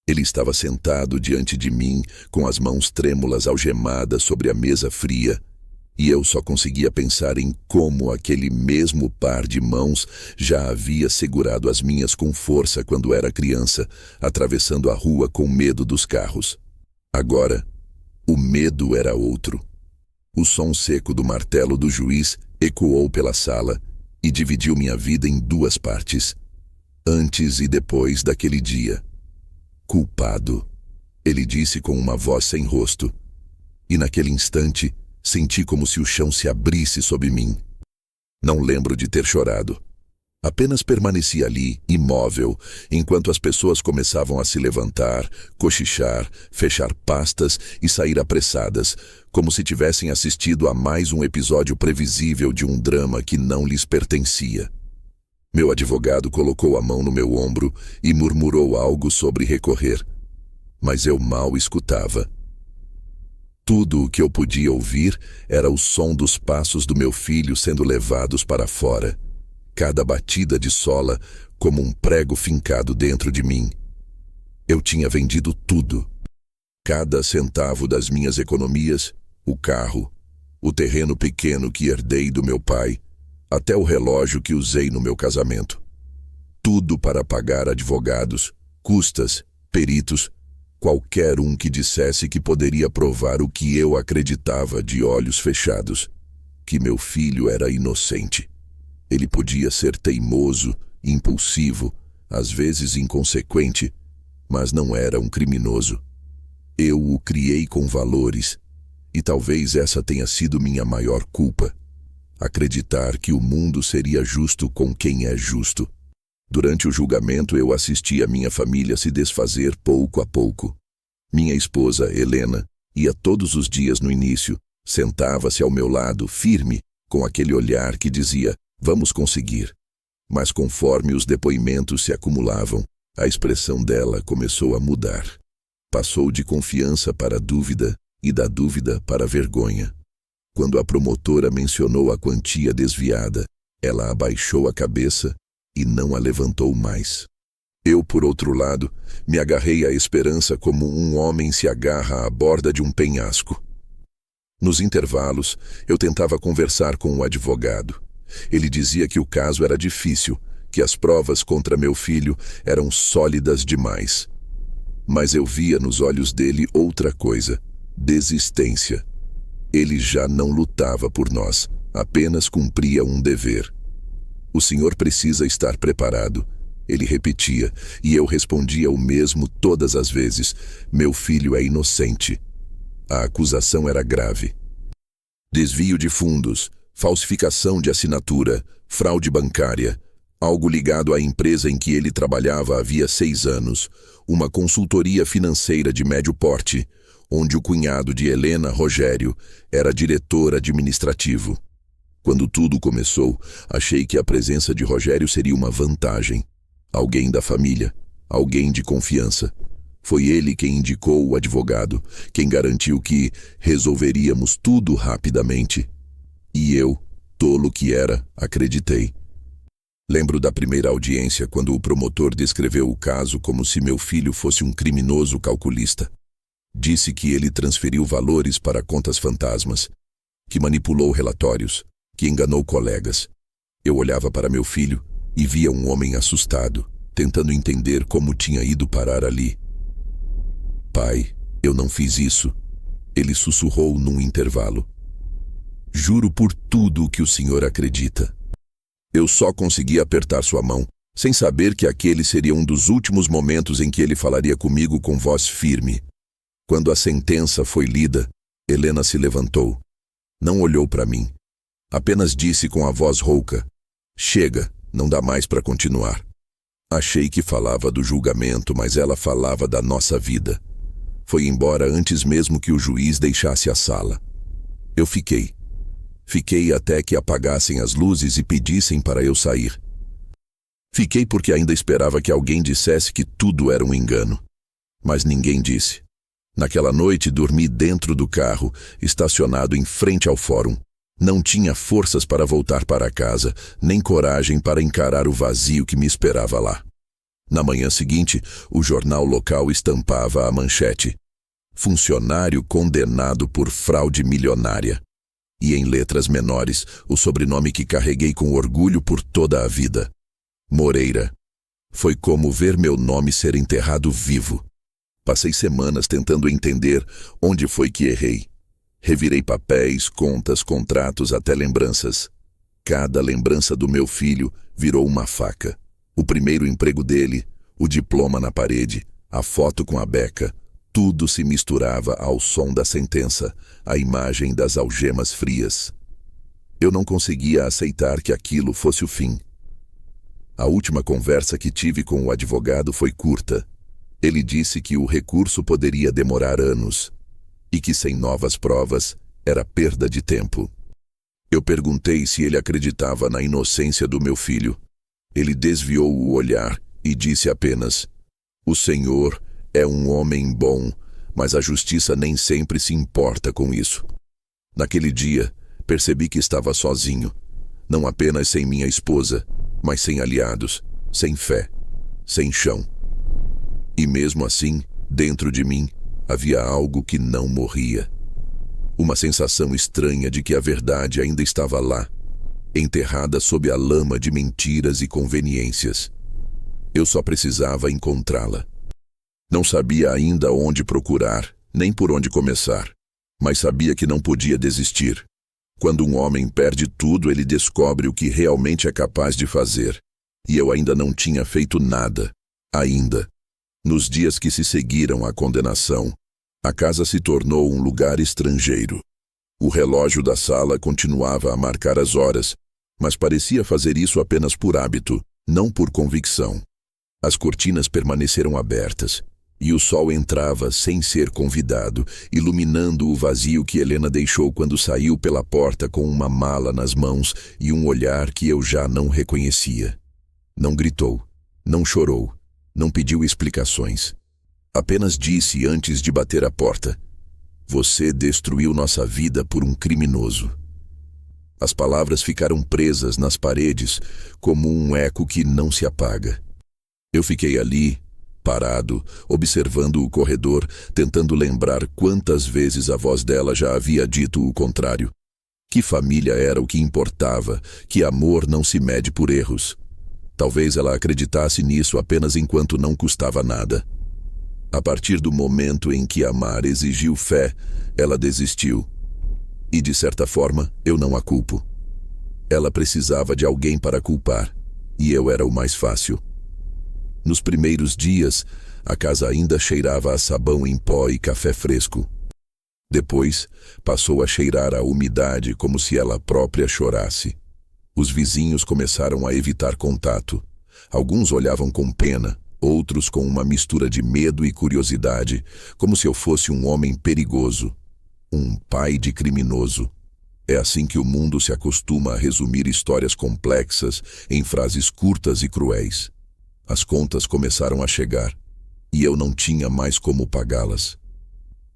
Ele estava sentado diante de mim, com as mãos trêmulas algemadas sobre a mesa fria, e eu só conseguia pensar em como aquele mesmo par de mãos já havia segurado as minhas com força quando era criança, atravessando a rua com medo dos carros. Agora, o medo era outro. O som seco do martelo do juiz ecoou pela sala e dividiu minha vida em duas partes, antes e depois daquele dia. Culpado, ele disse com uma voz sem rosto, e naquele instante senti como se o chão se abrisse sob mim. Não lembro de ter chorado. Apenas permaneci ali, imóvel, enquanto as pessoas começavam a se levantar, cochichar, fechar pastas e sair apressadas, como se tivessem assistido a mais um episódio previsível de um drama que não lhes pertencia. Meu advogado colocou a mão no meu ombro e murmurou algo sobre recorrer, mas eu mal escutava. Tudo o que eu podia ouvir era o som dos passos do meu filho sendo levados para fora, cada batida de sola como um prego fincado dentro de mim. Eu tinha vendido tudo. Cada centavo das minhas economias, o carro, o terreno pequeno que herdei do meu pai, até o relógio que usei no meu casamento. Tudo para pagar advogados, custas, peritos, qualquer um que dissesse que poderia provar o que eu acreditava de olhos fechados, que meu filho era inocente. Ele podia ser teimoso, impulsivo, às vezes inconsequente, mas não era um criminoso. Eu o criei com valores, e talvez essa tenha sido minha maior culpa. Acreditar que o mundo seria justo com quem é justo. Durante o julgamento eu assisti a minha família se desfazer pouco a pouco. Minha esposa, Helena, ia todos os dias no início, sentava-se ao meu lado, firme, com aquele olhar que dizia: vamos conseguir. Mas conforme os depoimentos se acumulavam, a expressão dela começou a mudar. Passou de confiança para dúvida e da dúvida para vergonha. Quando a promotora mencionou a quantia desviada, ela abaixou a cabeça e não a levantou mais. Eu, por outro lado, me agarrei à esperança como um homem se agarra à borda de um penhasco. Nos intervalos, eu tentava conversar com o advogado. Ele dizia que o caso era difícil, que as provas contra meu filho eram sólidas demais. Mas eu via nos olhos dele outra coisa: desistência. Ele já não lutava por nós, apenas cumpria um dever. O senhor precisa estar preparado, ele repetia, e eu respondia o mesmo todas as vezes: meu filho é inocente. A acusação era grave. Desvio de fundos, falsificação de assinatura, fraude bancária, algo ligado à empresa em que ele trabalhava havia 6 anos, uma consultoria financeira de médio porte, onde o cunhado de Helena, Rogério, era diretor administrativo. Quando tudo começou, achei que a presença de Rogério seria uma vantagem. Alguém da família, alguém de confiança. Foi ele quem indicou o advogado, quem garantiu que resolveríamos tudo rapidamente. E eu, tolo que era, acreditei. Lembro da primeira audiência, quando o promotor descreveu o caso como se meu filho fosse um criminoso calculista. Disse que ele transferiu valores para contas fantasmas, que manipulou relatórios, que enganou colegas. Eu olhava para meu filho e via um homem assustado, tentando entender como tinha ido parar ali. Pai, eu não fiz isso, ele sussurrou num intervalo. Juro por tudo o que o senhor acredita. Eu só consegui apertar sua mão, sem saber que aquele seria um dos últimos momentos em que ele falaria comigo com voz firme. Quando a sentença foi lida, Helena se levantou. Não olhou para mim. Apenas disse com a voz rouca: chega, não dá mais para continuar. Achei que falava do julgamento, mas ela falava da nossa vida. Foi embora antes mesmo que o juiz deixasse a sala. Eu fiquei. Fiquei até que apagassem as luzes e pedissem para eu sair. Fiquei porque ainda esperava que alguém dissesse que tudo era um engano. Mas ninguém disse. Naquela noite dormi dentro do carro, estacionado em frente ao fórum. Não tinha forças para voltar para casa, nem coragem para encarar o vazio que me esperava lá. Na manhã seguinte, o jornal local estampava a manchete: funcionário condenado por fraude milionária. E em letras menores, o sobrenome que carreguei com orgulho por toda a vida: Moreira. Foi como ver meu nome ser enterrado vivo. Passei semanas tentando entender onde foi que errei. Revirei papéis, contas, contratos, até lembranças. Cada lembrança do meu filho virou uma faca. O primeiro emprego dele, o diploma na parede, a foto com a Beca, tudo se misturava ao som da sentença, a imagem das algemas frias. Eu não conseguia aceitar que aquilo fosse o fim. A última conversa que tive com o advogado foi curta. Ele disse que o recurso poderia demorar anos e que sem novas provas era perda de tempo. Eu perguntei se ele acreditava na inocência do meu filho. Ele desviou o olhar e disse apenas: "O Senhor é um homem bom, mas a justiça nem sempre se importa com isso." Naquele dia, percebi que estava sozinho, não apenas sem minha esposa, mas sem aliados, sem fé, sem chão. E mesmo assim, dentro de mim, havia algo que não morria. Uma sensação estranha de que a verdade ainda estava lá, enterrada sob a lama de mentiras e conveniências. Eu só precisava encontrá-la. Não sabia ainda onde procurar, nem por onde começar, mas sabia que não podia desistir. Quando um homem perde tudo, ele descobre o que realmente é capaz de fazer. E eu ainda não tinha feito nada. Ainda. Nos dias que se seguiram à condenação, a casa se tornou um lugar estrangeiro. O relógio da sala continuava a marcar as horas, mas parecia fazer isso apenas por hábito, não por convicção. As cortinas permaneceram abertas, e o sol entrava sem ser convidado, iluminando o vazio que Helena deixou quando saiu pela porta com uma mala nas mãos e um olhar que eu já não reconhecia. Não gritou, não chorou, não pediu explicações. Apenas disse antes de bater a porta: "Você destruiu nossa vida por um criminoso." As palavras ficaram presas nas paredes como um eco que não se apaga. Eu fiquei ali, parado, observando o corredor, tentando lembrar quantas vezes a voz dela já havia dito o contrário. Que família era o que importava, que amor não se mede por erros. Talvez ela acreditasse nisso apenas enquanto não custava nada. A partir do momento em que amar exigiu fé, ela desistiu. E de certa forma, eu não a culpo. Ela precisava de alguém para culpar, e eu era o mais fácil. Nos primeiros dias, a casa ainda cheirava a sabão em pó e café fresco. Depois, passou a cheirar a umidade como se ela própria chorasse. Os vizinhos começaram a evitar contato. Alguns olhavam com pena, outros com uma mistura de medo e curiosidade, como se eu fosse um homem perigoso, um pai de criminoso. É assim que o mundo se acostuma a resumir histórias complexas em frases curtas e cruéis. As contas começaram a chegar, e eu não tinha mais como pagá-las.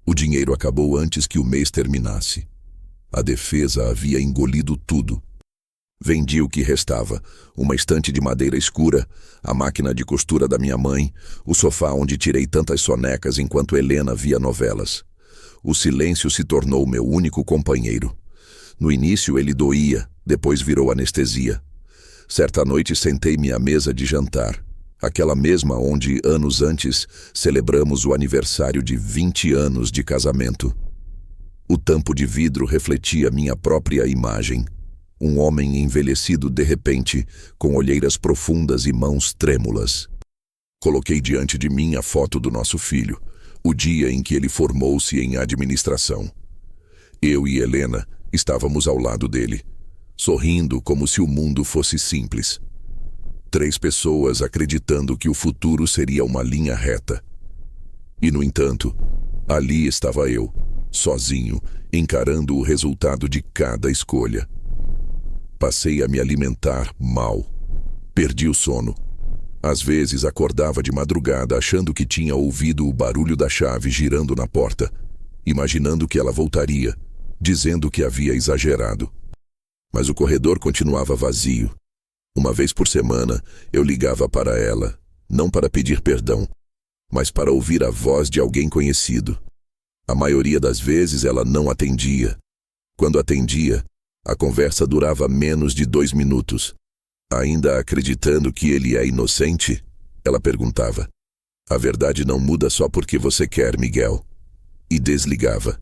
O dinheiro acabou antes que o mês terminasse. A defesa havia engolido tudo. Vendi o que restava: uma estante de madeira escura, a máquina de costura da minha mãe, o sofá onde tirei tantas sonecas enquanto Helena via novelas. O silêncio se tornou meu único companheiro. No início ele doía, depois virou anestesia. Certa noite sentei-me à mesa de jantar. Aquela mesma onde, anos antes, celebramos o aniversário de 20 anos de casamento. O tampo de vidro refletia minha própria imagem. Um homem envelhecido de repente, com olheiras profundas e mãos trêmulas. Coloquei diante de mim a foto do nosso filho, o dia em que ele formou-se em administração. Eu e Helena estávamos ao lado dele, sorrindo como se o mundo fosse simples. 3 pessoas acreditando que o futuro seria uma linha reta. E, no entanto, ali estava eu, sozinho, encarando o resultado de cada escolha. Passei a me alimentar mal. Perdi o sono. Às vezes acordava de madrugada achando que tinha ouvido o barulho da chave girando na porta, imaginando que ela voltaria, dizendo que havia exagerado. Mas o corredor continuava vazio. Uma vez por semana, eu ligava para ela, não para pedir perdão, mas para ouvir a voz de alguém conhecido. A maioria das vezes ela não atendia. Quando atendia, a conversa durava menos de 2 minutos. Ainda acreditando que ele é inocente, ela perguntava: "A verdade não muda só porque você quer, Miguel." E desligava.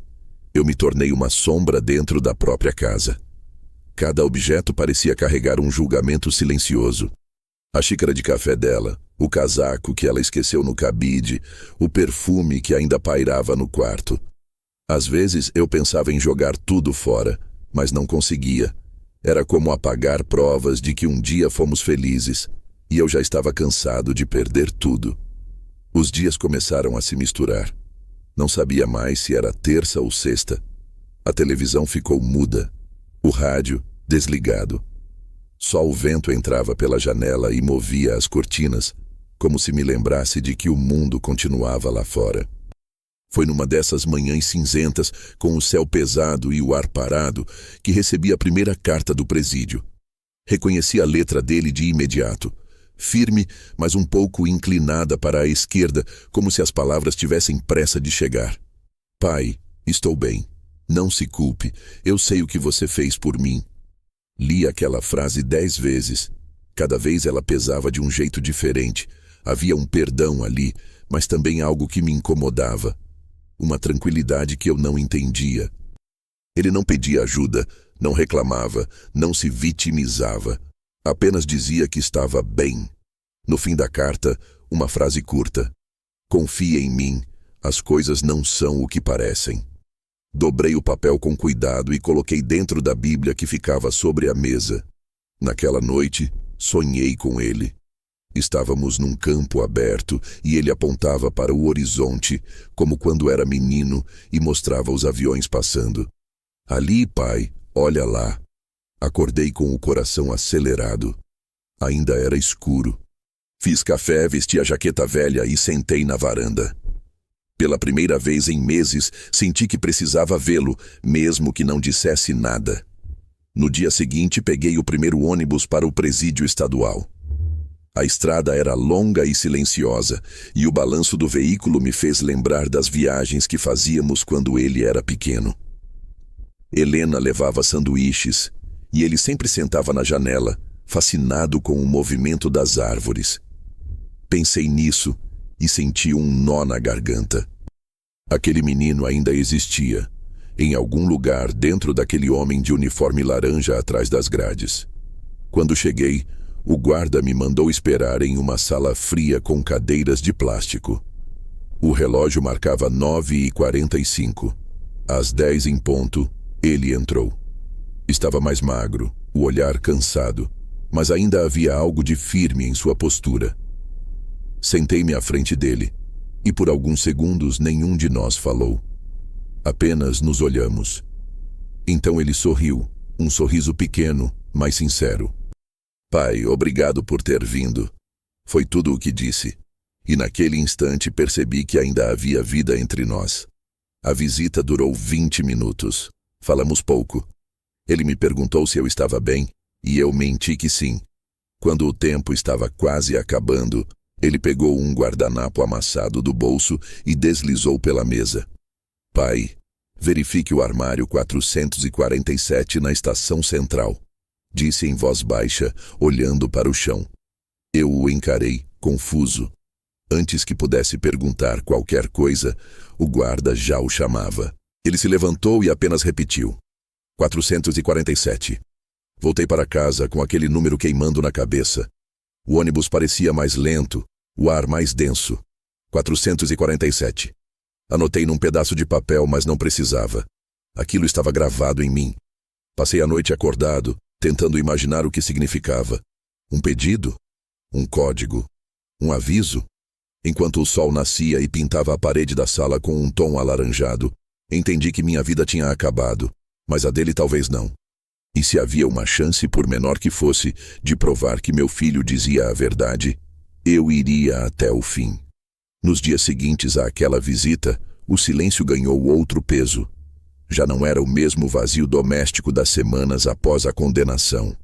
Eu me tornei uma sombra dentro da própria casa. Cada objeto parecia carregar um julgamento silencioso. A xícara de café dela, o casaco que ela esqueceu no cabide, o perfume que ainda pairava no quarto. Às vezes eu pensava em jogar tudo fora, mas não conseguia. Era como apagar provas de que um dia fomos felizes, e eu já estava cansado de perder tudo. Os dias começaram a se misturar. Não sabia mais se era terça ou sexta. A televisão ficou muda. O rádio, desligado. Só o vento entrava pela janela e movia as cortinas, como se me lembrasse de que o mundo continuava lá fora. Foi numa dessas manhãs cinzentas, com o céu pesado e o ar parado, que recebi a primeira carta do presídio. Reconheci a letra dele de imediato. Firme, mas um pouco inclinada para a esquerda, como se as palavras tivessem pressa de chegar. "Pai, estou bem. Não se culpe. Eu sei o que você fez por mim." Li aquela frase 10 vezes. Cada vez ela pesava de um jeito diferente. Havia um perdão ali, mas também algo que me incomodava. Uma tranquilidade que eu não entendia. Ele não pedia ajuda, não reclamava, não se vitimizava. Apenas dizia que estava bem. No fim da carta, uma frase curta: "Confie em mim, as coisas não são o que parecem." Dobrei o papel com cuidado e coloquei dentro da Bíblia que ficava sobre a mesa. Naquela noite, sonhei com ele. Estávamos num campo aberto e ele apontava para o horizonte, como quando era menino, e mostrava os aviões passando. "Ali, pai, olha lá." Acordei com o coração acelerado. Ainda era escuro. Fiz café, vesti a jaqueta velha e sentei na varanda. Pela primeira vez em meses, senti que precisava vê-lo, mesmo que não dissesse nada. No dia seguinte, peguei o primeiro ônibus para o presídio estadual. A estrada era longa e silenciosa, e o balanço do veículo me fez lembrar das viagens que fazíamos quando ele era pequeno. Helena levava sanduíches, e ele sempre sentava na janela, fascinado com o movimento das árvores. Pensei nisso e senti um nó na garganta. Aquele menino ainda existia, em algum lugar dentro daquele homem de uniforme laranja atrás das grades. Quando cheguei, o guarda me mandou esperar em uma sala fria com cadeiras de plástico. O relógio marcava 9h45. Às 10 em ponto, ele entrou. Estava mais magro, o olhar cansado, mas ainda havia algo de firme em sua postura. Sentei-me à frente dele, e por alguns segundos nenhum de nós falou. Apenas nos olhamos. Então ele sorriu, um sorriso pequeno, mas sincero. "Pai, obrigado por ter vindo." Foi tudo o que disse, e naquele instante percebi que ainda havia vida entre nós. A visita durou 20 minutos. Falamos pouco. Ele me perguntou se eu estava bem, e eu menti que sim. Quando o tempo estava quase acabando, ele pegou um guardanapo amassado do bolso e deslizou pela mesa. "Pai, verifique o armário 447 na estação central", disse em voz baixa, olhando para o chão. Eu o encarei, confuso. Antes que pudesse perguntar qualquer coisa, o guarda já o chamava. Ele se levantou e apenas repetiu: 447. Voltei para casa com aquele número queimando na cabeça. O ônibus parecia mais lento, o ar mais denso. 447. Anotei num pedaço de papel, mas não precisava. Aquilo estava gravado em mim. Passei a noite acordado, tentando imaginar o que significava. Um pedido? Um código? Um aviso? Enquanto o sol nascia e pintava a parede da sala com um tom alaranjado, entendi que minha vida tinha acabado, mas a dele talvez não. E se havia uma chance, por menor que fosse, de provar que meu filho dizia a verdade, eu iria até o fim. Nos dias seguintes àquela visita, o silêncio ganhou outro peso. Já não era o mesmo vazio doméstico das semanas após a condenação.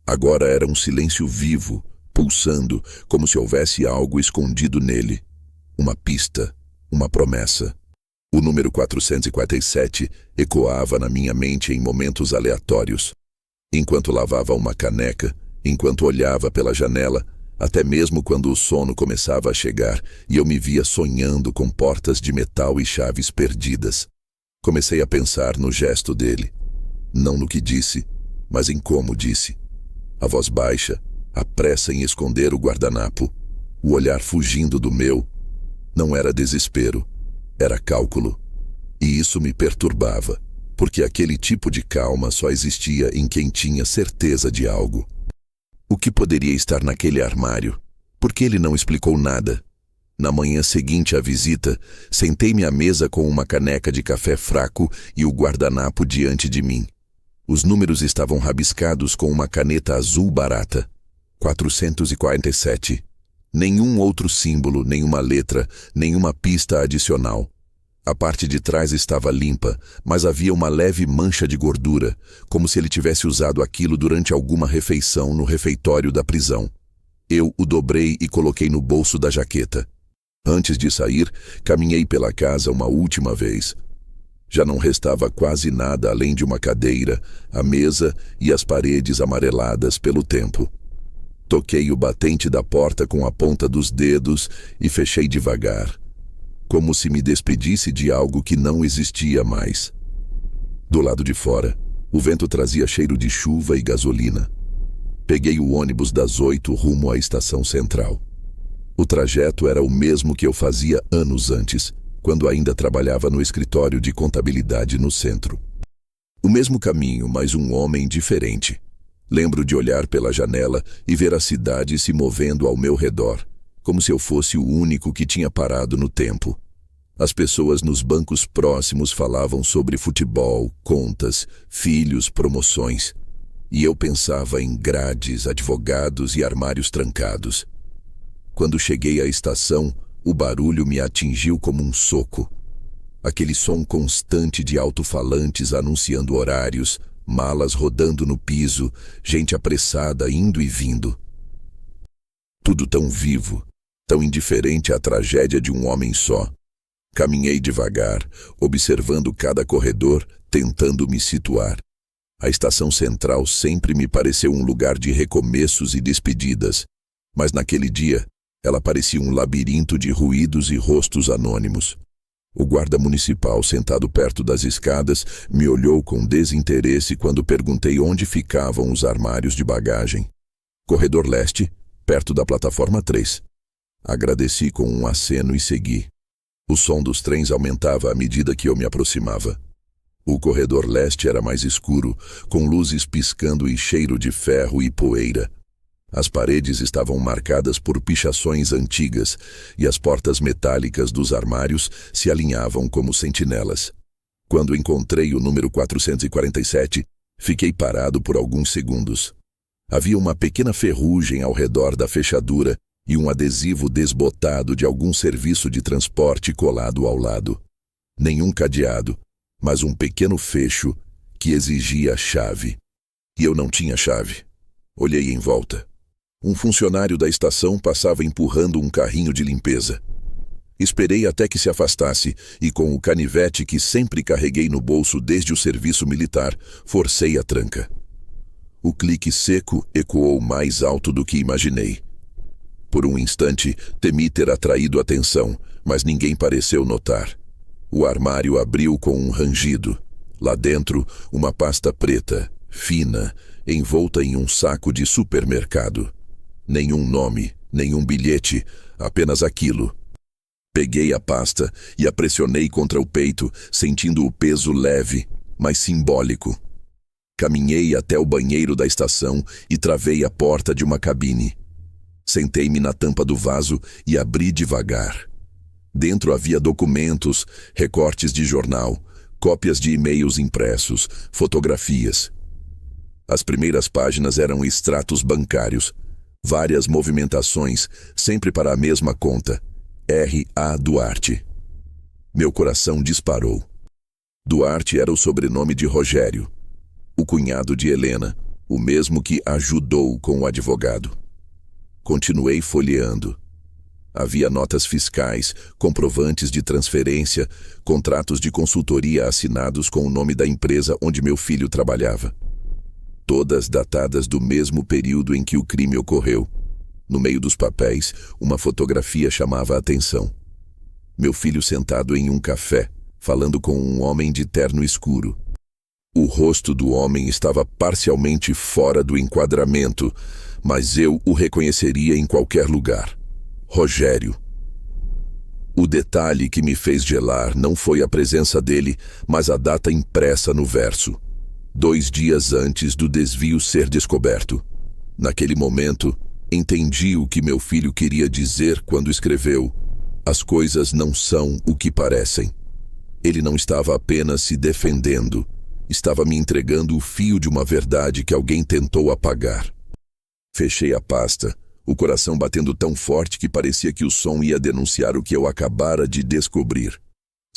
Agora era um silêncio vivo, pulsando como se houvesse algo escondido nele. Uma pista, uma promessa. O número 447 ecoava na minha mente em momentos aleatórios. Enquanto lavava uma caneca, enquanto olhava pela janela, até mesmo quando o sono começava a chegar e eu me via sonhando com portas de metal e chaves perdidas. Comecei a pensar no gesto dele. Não no que disse, mas em como disse. A voz baixa, a pressa em esconder o guardanapo, o olhar fugindo do meu. Não era desespero, era cálculo. E isso me perturbava, porque aquele tipo de calma só existia em quem tinha certeza de algo. O que poderia estar naquele armário? Por que ele não explicou nada? Na manhã seguinte à visita, sentei-me à mesa com uma caneca de café fraco e o guardanapo diante de mim. Os números estavam rabiscados com uma caneta azul barata. 447. Nenhum outro símbolo, nenhuma letra, nenhuma pista adicional. A parte de trás estava limpa, mas havia uma leve mancha de gordura, como se ele tivesse usado aquilo durante alguma refeição no refeitório da prisão. Eu o dobrei e coloquei no bolso da jaqueta. Antes de sair, caminhei pela casa uma última vez. Já não restava quase nada além de uma cadeira, a mesa e as paredes amareladas pelo tempo. Toquei o batente da porta com a ponta dos dedos e fechei devagar, como se me despedisse de algo que não existia mais. Do lado de fora, o vento trazia cheiro de chuva e gasolina. Peguei o ônibus das 8 rumo à estação central. O trajeto era o mesmo que eu fazia anos antes, quando ainda trabalhava no escritório de contabilidade no centro. O mesmo caminho, mas um homem diferente. Lembro de olhar pela janela e ver a cidade se movendo ao meu redor, como se eu fosse o único que tinha parado no tempo. As pessoas nos bancos próximos falavam sobre futebol, contas, filhos, promoções. E eu pensava em grades, advogados e armários trancados. Quando cheguei à estação, o barulho me atingiu como um soco. Aquele som constante de alto-falantes anunciando horários, malas rodando no piso, gente apressada indo e vindo. Tudo tão vivo, tão indiferente à tragédia de um homem só. Caminhei devagar, observando cada corredor, tentando me situar. A estação central sempre me pareceu um lugar de recomeços e despedidas, mas naquele dia ela parecia um labirinto de ruídos e rostos anônimos. O guarda municipal, sentado perto das escadas, me olhou com desinteresse quando perguntei onde ficavam os armários de bagagem. Corredor leste, perto da plataforma 3. Agradeci com um aceno e segui. O som dos trens aumentava à medida que eu me aproximava. O corredor leste era mais escuro, com luzes piscando e cheiro de ferro e poeira. As paredes estavam marcadas por pichações antigas e as portas metálicas dos armários se alinhavam como sentinelas. Quando encontrei o número 447, fiquei parado por alguns segundos. Havia uma pequena ferrugem ao redor da fechadura e um adesivo desbotado de algum serviço de transporte colado ao lado. Nenhum cadeado, mas um pequeno fecho que exigia chave. E eu não tinha chave. Olhei em volta. Um funcionário da estação passava empurrando um carrinho de limpeza. Esperei até que se afastasse e, com o canivete que sempre carreguei no bolso desde o serviço militar, forcei a tranca. O clique seco ecoou mais alto do que imaginei. Por um instante, temi ter atraído atenção, mas ninguém pareceu notar. O armário abriu com um rangido. Lá dentro, uma pasta preta, fina, envolta em um saco de supermercado. Nenhum nome, nenhum bilhete, apenas aquilo. Peguei a pasta e a pressionei contra o peito, sentindo o peso leve, mas simbólico. Caminhei até o banheiro da estação e travei a porta de uma cabine. Sentei-me na tampa do vaso e abri devagar. Dentro havia documentos, recortes de jornal, cópias de e-mails impressos, fotografias. As primeiras páginas eram extratos bancários, várias movimentações, sempre para a mesma conta, R.A. Duarte. Meu coração disparou. Duarte era o sobrenome de Rogério, o cunhado de Helena, o mesmo que ajudou com o advogado. Continuei folheando. Havia notas fiscais, comprovantes de transferência, contratos de consultoria assinados com o nome da empresa onde meu filho trabalhava. Todas datadas do mesmo período em que o crime ocorreu. No meio dos papéis, uma fotografia chamava a atenção. Meu filho sentado em um café, falando com um homem de terno escuro. O rosto do homem estava parcialmente fora do enquadramento, mas eu o reconheceria em qualquer lugar. Rogério. O detalhe que me fez gelar não foi a presença dele, mas a data impressa no verso. 2 dias antes do desvio ser descoberto. Naquele momento, entendi o que meu filho queria dizer quando escreveu: "As coisas não são o que parecem." Ele não estava apenas se defendendo, estava me entregando o fio de uma verdade que alguém tentou apagar. Fechei a pasta, o coração batendo tão forte que parecia que o som ia denunciar o que eu acabara de descobrir.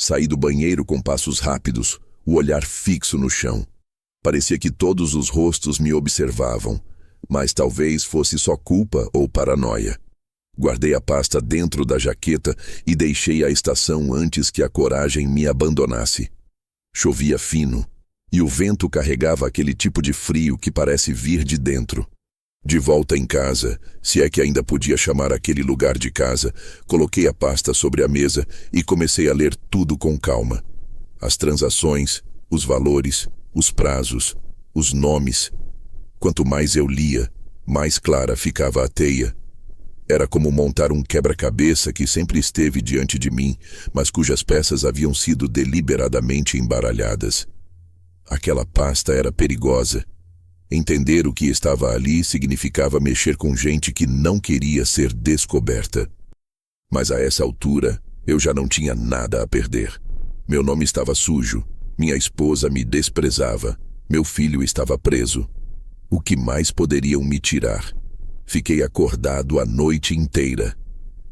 Saí do banheiro com passos rápidos, o olhar fixo no chão. Parecia que todos os rostos me observavam, mas talvez fosse só culpa ou paranoia. Guardei a pasta dentro da jaqueta e deixei a estação antes que a coragem me abandonasse. Chovia fino, e o vento carregava aquele tipo de frio que parece vir de dentro. De volta em casa, se é que ainda podia chamar aquele lugar de casa, coloquei a pasta sobre a mesa e comecei a ler tudo com calma. As transações, os valores, os prazos, os nomes. Quanto mais eu lia, mais clara ficava a teia. Era como montar um quebra-cabeça que sempre esteve diante de mim, mas cujas peças haviam sido deliberadamente embaralhadas. Aquela pasta era perigosa. Entender o que estava ali significava mexer com gente que não queria ser descoberta. Mas a essa altura, eu já não tinha nada a perder. Meu nome estava sujo, minha esposa me desprezava, meu filho estava preso. O que mais poderiam me tirar? Fiquei acordado a noite inteira.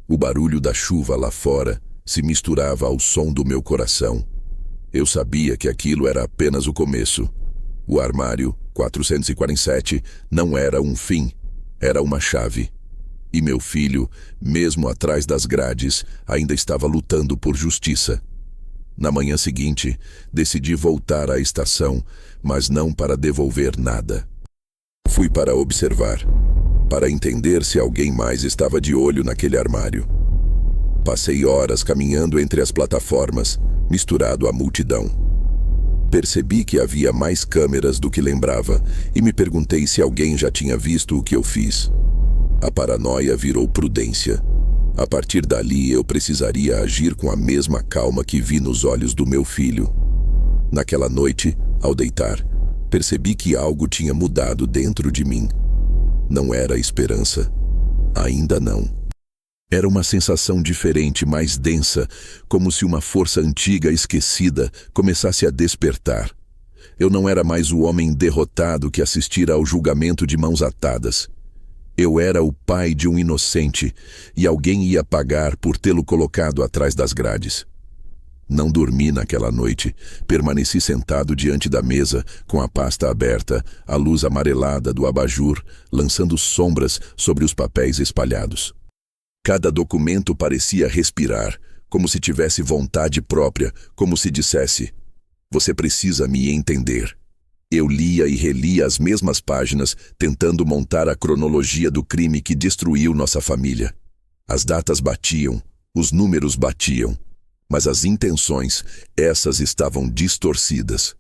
O barulho da chuva lá fora se misturava ao som do meu coração. Eu sabia que aquilo era apenas o começo. O armário 447 não era um fim, era uma chave. E meu filho, mesmo atrás das grades, ainda estava lutando por justiça. Na manhã seguinte, decidi voltar à estação, mas não para devolver nada. Fui para observar, para entender se alguém mais estava de olho naquele armário. Passei horas caminhando entre as plataformas, misturado à multidão. Percebi que havia mais câmeras do que lembrava e me perguntei se alguém já tinha visto o que eu fiz. A paranoia virou prudência. A partir dali, eu precisaria agir com a mesma calma que vi nos olhos do meu filho. Naquela noite, ao deitar, percebi que algo tinha mudado dentro de mim. Não era esperança. Ainda não. Era uma sensação diferente, mais densa, como se uma força antiga esquecida começasse a despertar. Eu não era mais o homem derrotado que assistira ao julgamento de mãos atadas. Eu era o pai de um inocente, e alguém ia pagar por tê-lo colocado atrás das grades. Não dormi naquela noite. Permaneci sentado diante da mesa, com a pasta aberta, a luz amarelada do abajur, lançando sombras sobre os papéis espalhados. Cada documento parecia respirar, como se tivesse vontade própria, como se dissesse: "Você precisa me entender." Eu lia e relia as mesmas páginas, tentando montar a cronologia do crime que destruiu nossa família. As datas batiam, os números batiam, mas as intenções, essas estavam distorcidas.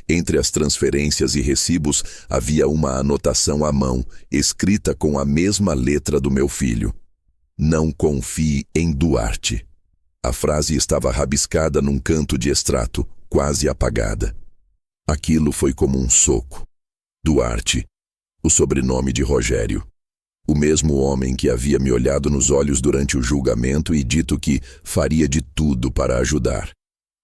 Entre as transferências e recibos havia uma anotação à mão, escrita com a mesma letra do meu filho: "Não confie em Duarte." A frase estava rabiscada num canto de extrato, quase apagada. Aquilo foi como um soco. Duarte, o sobrenome de Rogério. O mesmo homem que havia me olhado nos olhos durante o julgamento e dito que faria de tudo para ajudar.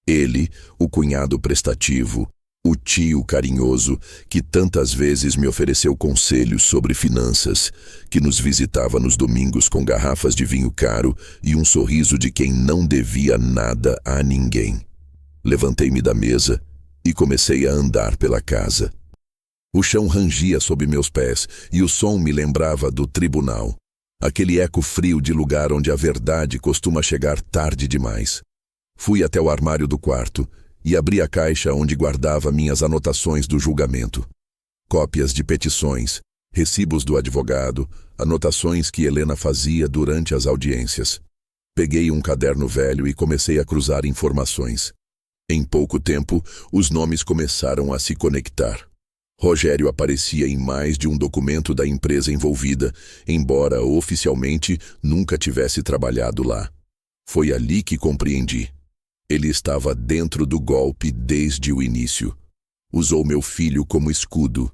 Ele, o cunhado prestativo, o tio carinhoso que tantas vezes me ofereceu conselhos sobre finanças, que nos visitava nos domingos com garrafas de vinho caro e um sorriso de quem não devia nada a ninguém. Levantei-me da mesa e comecei a andar pela casa. O chão rangia sob meus pés e o som me lembrava do tribunal. Aquele eco frio de lugar onde a verdade costuma chegar tarde demais. Fui até o armário do quarto e abri a caixa onde guardava minhas anotações do julgamento. Cópias de petições, recibos do advogado, anotações que Helena fazia durante as audiências. Peguei um caderno velho e comecei a cruzar informações. Em pouco tempo, os nomes começaram a se conectar. Rogério aparecia em mais de um documento da empresa envolvida, embora oficialmente nunca tivesse trabalhado lá. Foi ali que compreendi. Ele estava dentro do golpe desde o início. Usou meu filho como escudo.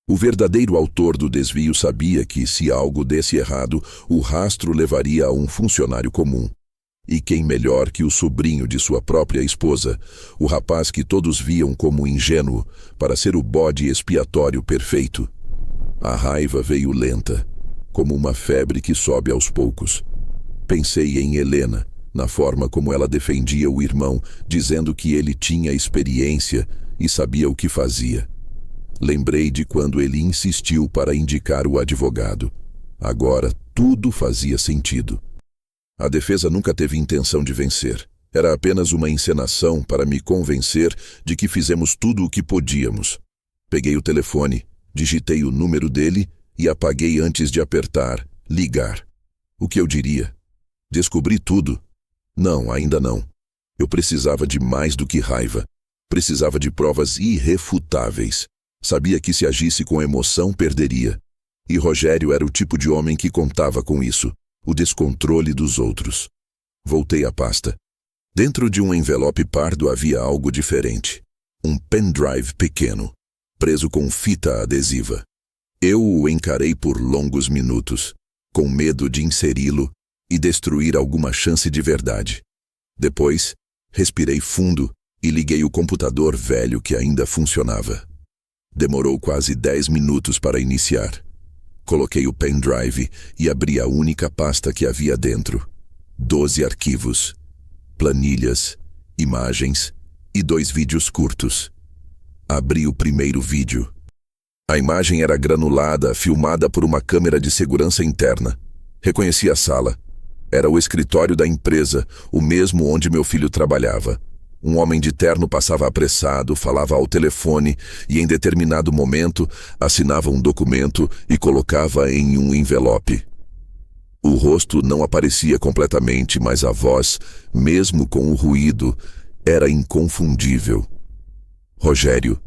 O verdadeiro autor do desvio sabia que, se algo desse errado, o rastro levaria a um funcionário comum. E quem melhor que o sobrinho de sua própria esposa, o rapaz que todos viam como ingênuo, para ser o bode expiatório perfeito? A raiva veio lenta, como uma febre que sobe aos poucos. Pensei em Helena, na forma como ela defendia o irmão, dizendo que ele tinha experiência e sabia o que fazia. Lembrei de quando ele insistiu para indicar o advogado. Agora tudo fazia sentido. A defesa nunca teve intenção de vencer. Era apenas uma encenação para me convencer de que fizemos tudo o que podíamos. Peguei o telefone, digitei o número dele e apaguei antes de apertar ligar. O que eu diria? Descobri tudo? Não, ainda não. Eu precisava de mais do que raiva. Precisava de provas irrefutáveis. Sabia que se agisse com emoção, perderia. E Rogério era o tipo de homem que contava com isso. O descontrole dos outros. Voltei à pasta. Dentro de um envelope pardo havia algo diferente. Um pendrive pequeno, preso com fita adesiva. Eu o encarei por longos minutos, com medo de inseri-lo e destruir alguma chance de verdade. Depois, respirei fundo e liguei o computador velho que ainda funcionava. Demorou quase 10 minutos para iniciar. Coloquei o pendrive e abri a única pasta que havia dentro. 12 arquivos, planilhas, imagens e 2 vídeos curtos. Abri o primeiro vídeo. A imagem era granulada, filmada por uma câmera de segurança interna. Reconheci a sala. Era o escritório da empresa, o mesmo onde meu filho trabalhava. Um homem de terno passava apressado, falava ao telefone e, em determinado momento, assinava um documento e colocava em um envelope. O rosto não aparecia completamente, mas a voz, mesmo com o ruído, era inconfundível. Rogério.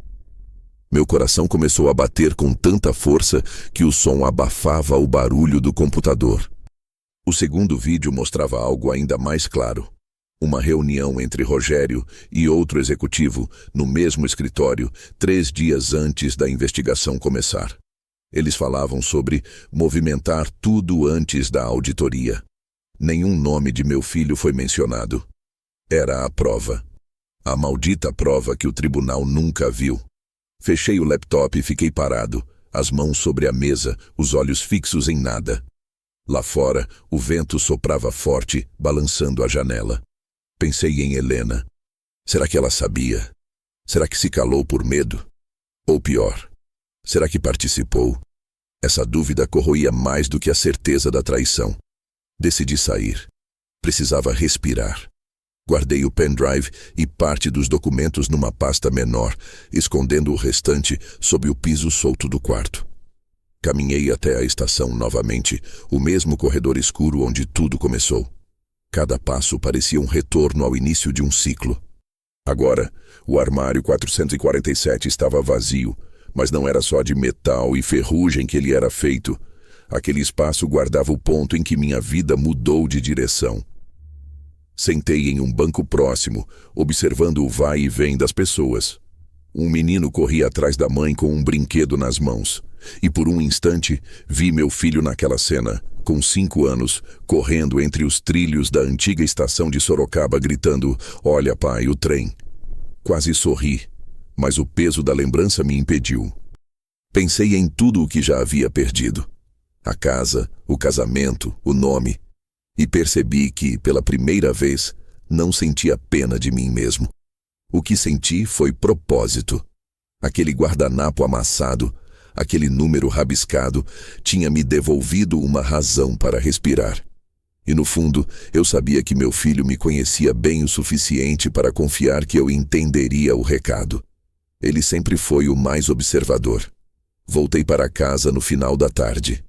Meu coração começou a bater com tanta força que o som abafava o barulho do computador. O segundo vídeo mostrava algo ainda mais claro. Uma reunião entre Rogério e outro executivo no mesmo escritório 3 dias antes da investigação começar. Eles falavam sobre movimentar tudo antes da auditoria. Nenhum nome de meu filho foi mencionado. Era a prova. A maldita prova que o tribunal nunca viu. Fechei o laptop e fiquei parado, as mãos sobre a mesa, os olhos fixos em nada. Lá fora, o vento soprava forte, balançando a janela. Pensei em Helena. Será que ela sabia? Será que se calou por medo? Ou pior, será que participou? Essa dúvida corroía mais do que a certeza da traição. Decidi sair. Precisava respirar. Guardei o pendrive e parte dos documentos numa pasta menor, escondendo o restante sob o piso solto do quarto. Caminhei até a estação novamente, o mesmo corredor escuro onde tudo começou. Cada passo parecia um retorno ao início de um ciclo. Agora, o armário 447 estava vazio, mas não era só de metal e ferrugem que ele era feito. Aquele espaço guardava o ponto em que minha vida mudou de direção. Sentei em um banco próximo, observando o vai e vem das pessoas. Um menino corria atrás da mãe com um brinquedo nas mãos, e por um instante vi meu filho naquela cena, com 5 anos, correndo entre os trilhos da antiga estação de Sorocaba, gritando: "Olha, pai, o trem." Quase sorri, mas o peso da lembrança me impediu. Pensei em tudo o que já havia perdido. A casa, o casamento, o nome. E percebi que, pela primeira vez, não sentia pena de mim mesmo. O que senti foi propósito. Aquele guardanapo amassado, aquele número rabiscado, tinha me devolvido uma razão para respirar. E no fundo, eu sabia que meu filho me conhecia bem o suficiente para confiar que eu entenderia o recado. Ele sempre foi o mais observador. Voltei para casa no final da tarde.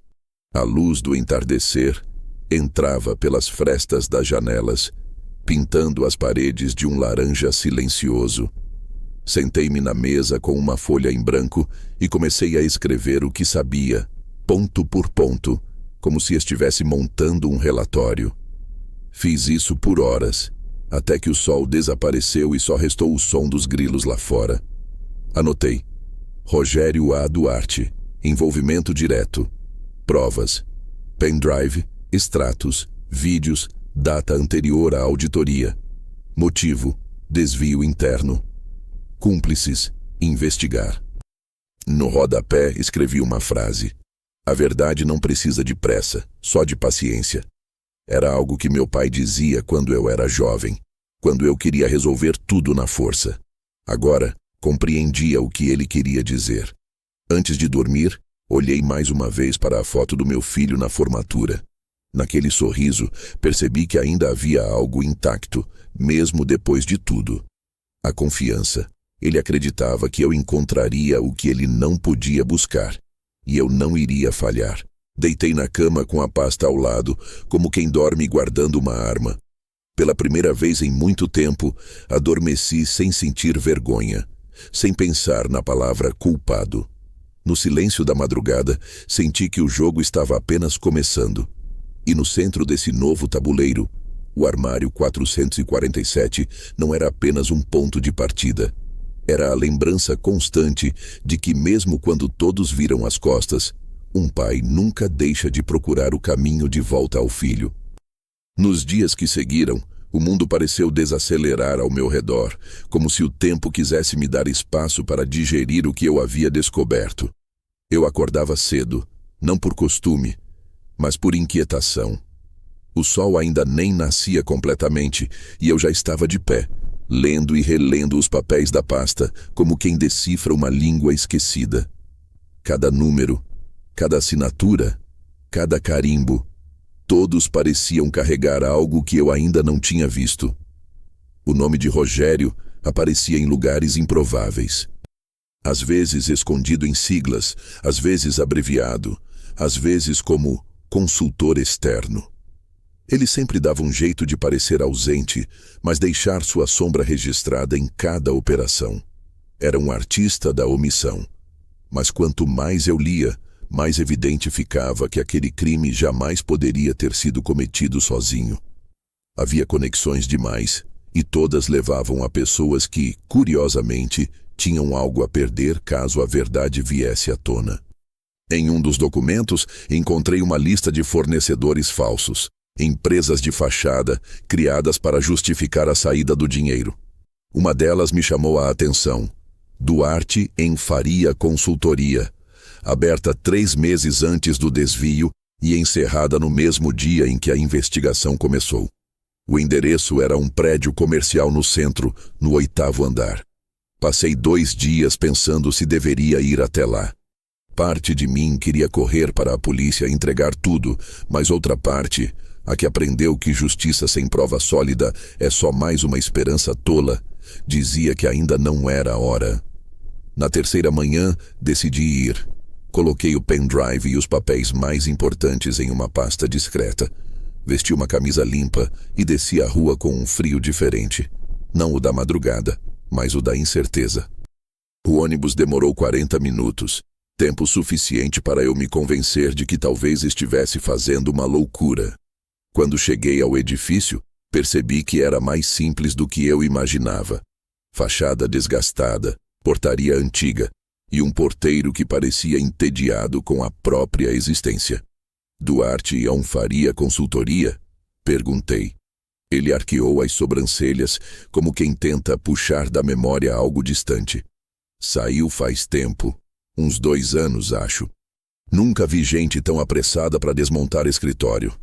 A luz do entardecer entrava pelas frestas das janelas, pintando as paredes de um laranja silencioso. Sentei-me na mesa com uma folha em branco e comecei a escrever o que sabia, ponto por ponto, como se estivesse montando um relatório. Fiz isso por horas, até que o sol desapareceu e só restou o som dos grilos lá fora. Anotei: Rogério A. Duarte, envolvimento direto, provas, pendrive, extratos, vídeos, data anterior à auditoria, motivo, desvio interno, cúmplices, investigar. No rodapé escrevi uma frase: a verdade não precisa de pressa, só de paciência. Era algo que meu pai dizia quando eu era jovem, quando eu queria resolver tudo na força. Agora, compreendia o que ele queria dizer. Antes de dormir, olhei mais uma vez para a foto do meu filho na formatura. Naquele sorriso, percebi que ainda havia algo intacto, mesmo depois de tudo. A confiança. Ele acreditava que eu encontraria o que ele não podia buscar. E eu não iria falhar. Deitei na cama com a pasta ao lado, como quem dorme guardando uma arma. Pela primeira vez em muito tempo, adormeci sem sentir vergonha, sem pensar na palavra culpado. No silêncio da madrugada, senti que o jogo estava apenas começando. E no centro desse novo tabuleiro, o armário 447 não era apenas um ponto de partida. Era a lembrança constante de que, mesmo quando todos viram as costas, um pai nunca deixa de procurar o caminho de volta ao filho. Nos dias que seguiram, o mundo pareceu desacelerar ao meu redor, como se o tempo quisesse me dar espaço para digerir o que eu havia descoberto. Eu acordava cedo, não por costume, mas por inquietação. O sol ainda nem nascia completamente e eu já estava de pé, lendo e relendo os papéis da pasta, como quem decifra uma língua esquecida. Cada número, cada assinatura, cada carimbo, todos pareciam carregar algo que eu ainda não tinha visto. O nome de Rogério aparecia em lugares improváveis. Às vezes escondido em siglas, às vezes abreviado, às vezes como consultor externo. Ele sempre dava um jeito de parecer ausente, mas deixar sua sombra registrada em cada operação. Era um artista da omissão. Mas quanto mais eu lia, mais evidente ficava que aquele crime jamais poderia ter sido cometido sozinho. Havia conexões demais, e todas levavam a pessoas que, curiosamente, tinham algo a perder caso a verdade viesse à tona. Em um dos documentos, encontrei uma lista de fornecedores falsos, empresas de fachada criadas para justificar a saída do dinheiro. Uma delas me chamou a atenção: Duarte em Faria Consultoria, aberta 3 meses antes do desvio e encerrada no mesmo dia em que a investigação começou. O endereço era um prédio comercial no centro, no 8º andar. Passei 2 dias pensando se deveria ir até lá. Parte de mim queria correr para a polícia e entregar tudo, mas outra parte, a que aprendeu que justiça sem prova sólida é só mais uma esperança tola, dizia que ainda não era a hora. Na 3ª manhã, decidi ir. Coloquei o pendrive e os papéis mais importantes em uma pasta discreta. Vesti uma camisa limpa e desci a rua com um frio diferente. Não o da madrugada, mas o da incerteza. O ônibus demorou 40 minutos, tempo suficiente para eu me convencer de que talvez estivesse fazendo uma loucura. Quando cheguei ao edifício, percebi que era mais simples do que eu imaginava. Fachada desgastada, portaria antiga e um porteiro que parecia entediado com a própria existência. Duarte Faria Consultoria? Perguntei. Ele arqueou as sobrancelhas, como quem tenta puxar da memória algo distante. Saiu faz tempo, uns 2 anos, acho. Nunca vi gente tão apressada para desmontar escritório.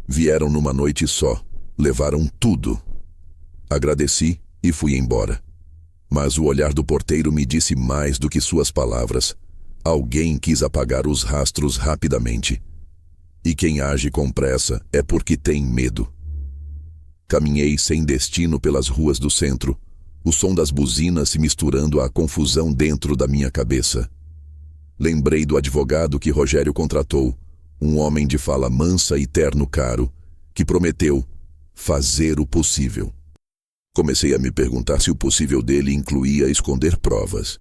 Vieram numa noite só, levaram tudo. Agradeci e fui embora. Mas o olhar do porteiro me disse mais do que suas palavras. Alguém quis apagar os rastros rapidamente. E quem age com pressa é porque tem medo. Caminhei sem destino pelas ruas do centro, o som das buzinas se misturando à confusão dentro da minha cabeça. Lembrei do advogado que Rogério contratou, um homem de fala mansa e terno caro, que prometeu fazer o possível. Comecei a me perguntar se o possível dele incluía esconder provas.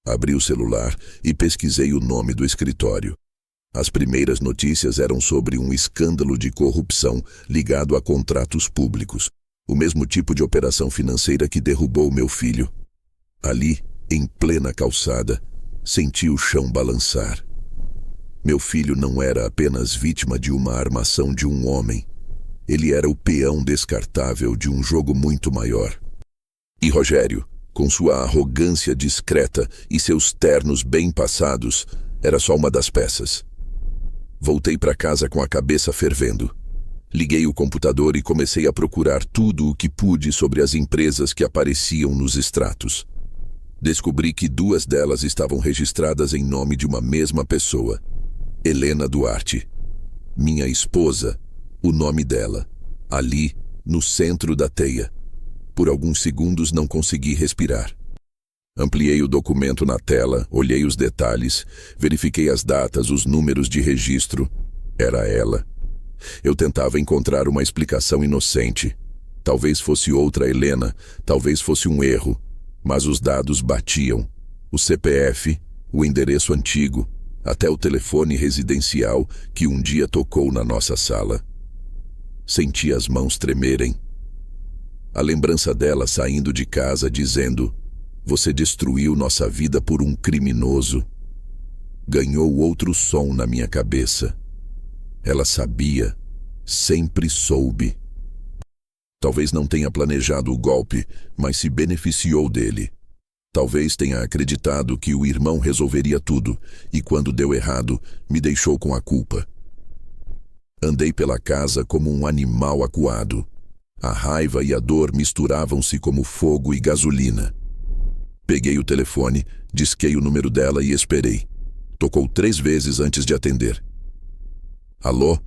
Abri o celular e pesquisei o nome do escritório. As primeiras notícias eram sobre um escândalo de corrupção ligado a contratos públicos, o mesmo tipo de operação financeira que derrubou meu filho. Ali, em plena calçada, senti o chão balançar. Meu filho não era apenas vítima de uma armação de um homem. Ele era o peão descartável de um jogo muito maior. E Rogério, com sua arrogância discreta e seus ternos bem passados, era só uma das peças. Voltei para casa com a cabeça fervendo. Liguei o computador e comecei a procurar tudo o que pude sobre as empresas que apareciam nos extratos. Descobri que 2 delas estavam registradas em nome de uma mesma pessoa, Helena Duarte. Minha esposa, o nome dela, ali, no centro da teia. Por alguns segundos não consegui respirar. Ampliei o documento na tela, olhei os detalhes, verifiquei as datas, os números de registro. Era ela. Eu tentava encontrar uma explicação inocente. Talvez fosse outra Helena, talvez fosse um erro, mas os dados batiam. O CPF, o endereço antigo, até o telefone residencial que um dia tocou na nossa sala. Senti as mãos tremerem. A lembrança dela saindo de casa dizendo: "Você destruiu nossa vida por um criminoso", ganhou outro som na minha cabeça. Ela sabia, sempre soube. Talvez não tenha planejado o golpe, mas se beneficiou dele. Talvez tenha acreditado que o irmão resolveria tudo, e quando deu errado, me deixou com a culpa. Andei pela casa como um animal acuado. A raiva e a dor misturavam-se como fogo e gasolina. Peguei o telefone, disquei o número dela e esperei. Tocou 3 vezes antes de atender. "Alô?"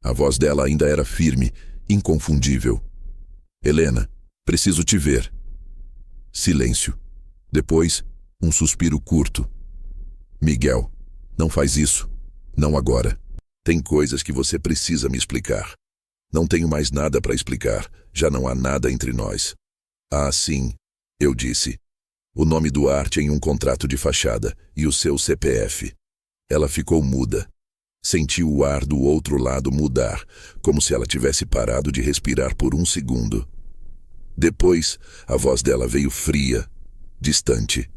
A voz dela ainda era firme, inconfundível. "Helena, preciso te ver." Silêncio. Depois, um suspiro curto. "Miguel, não faz isso. Não agora. Tem coisas que você precisa me explicar." "Não tenho mais nada para explicar. Já não há nada entre nós." "Ah, sim," eu disse. "O nome Duarte em um contrato de fachada e o seu CPF." Ela ficou muda. Senti o ar do outro lado mudar, como se ela tivesse parado de respirar por um segundo. Depois, a voz dela veio fria, distante.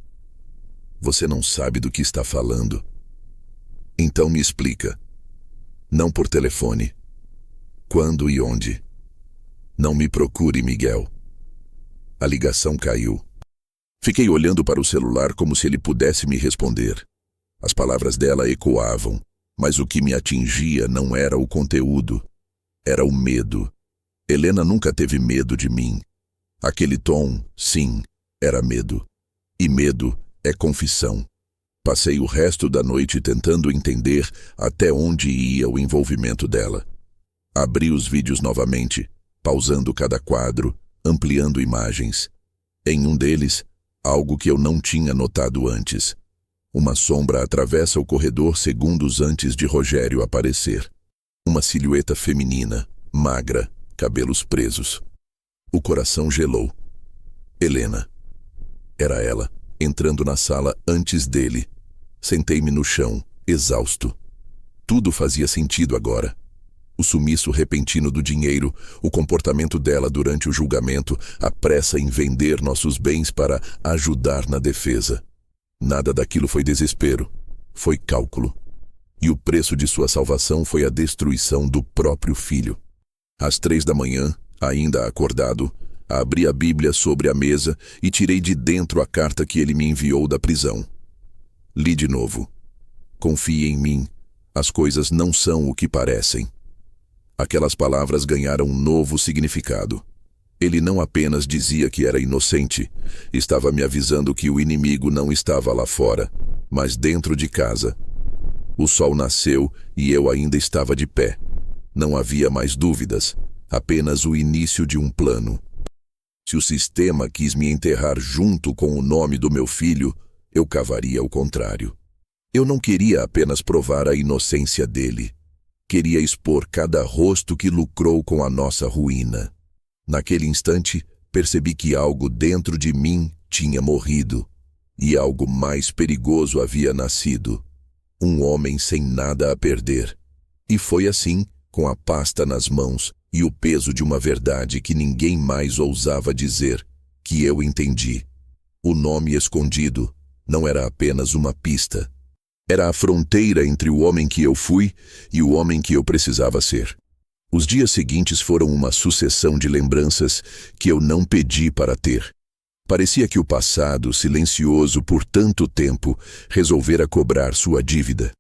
"Você não sabe do que está falando." "Então me explica." "Não por telefone." "Quando e onde?" "Não me procure, Miguel." A ligação caiu. Fiquei olhando para o celular como se ele pudesse me responder. As palavras dela ecoavam, mas o que me atingia não era o conteúdo. Era o medo. Helena nunca teve medo de mim. Aquele tom, sim, era medo. E medo é confissão. Passei o resto da noite tentando entender até onde ia o envolvimento dela. Abri os vídeos novamente, pausando cada quadro, ampliando imagens. Em um deles, algo que eu não tinha notado antes. Uma sombra atravessa o corredor segundos antes de Rogério aparecer. Uma silhueta feminina, magra, cabelos presos. O coração gelou. Helena. Era ela, entrando na sala antes dele. Sentei-me no chão, exausto. Tudo fazia sentido agora. O sumiço repentino do dinheiro, o comportamento dela durante o julgamento, a pressa em vender nossos bens para ajudar na defesa. Nada daquilo foi desespero, foi cálculo. E o preço de sua salvação foi a destruição do próprio filho. Às 3 da manhã, ainda acordado, abri a Bíblia sobre a mesa e tirei de dentro a carta que ele me enviou da prisão. Li de novo. Confie em mim, as coisas não são o que parecem. Aquelas palavras ganharam um novo significado. Ele não apenas dizia que era inocente, estava me avisando que o inimigo não estava lá fora, mas dentro de casa. O sol nasceu e eu ainda estava de pé. Não havia mais dúvidas, apenas o início de um plano. Se o sistema quis me enterrar junto com o nome do meu filho, eu cavaria o contrário. Eu não queria apenas provar a inocência dele. Queria expor cada rosto que lucrou com a nossa ruína. Naquele instante, percebi que algo dentro de mim tinha morrido, e algo mais perigoso havia nascido. Um homem sem nada a perder. E foi assim, com a pasta nas mãos e o peso de uma verdade que ninguém mais ousava dizer, que eu entendi. O nome escondido não era apenas uma pista. Era a fronteira entre o homem que eu fui e o homem que eu precisava ser. Os dias seguintes foram uma sucessão de lembranças que eu não pedi para ter. Parecia que o passado, silencioso por tanto tempo, resolvera cobrar sua dívida.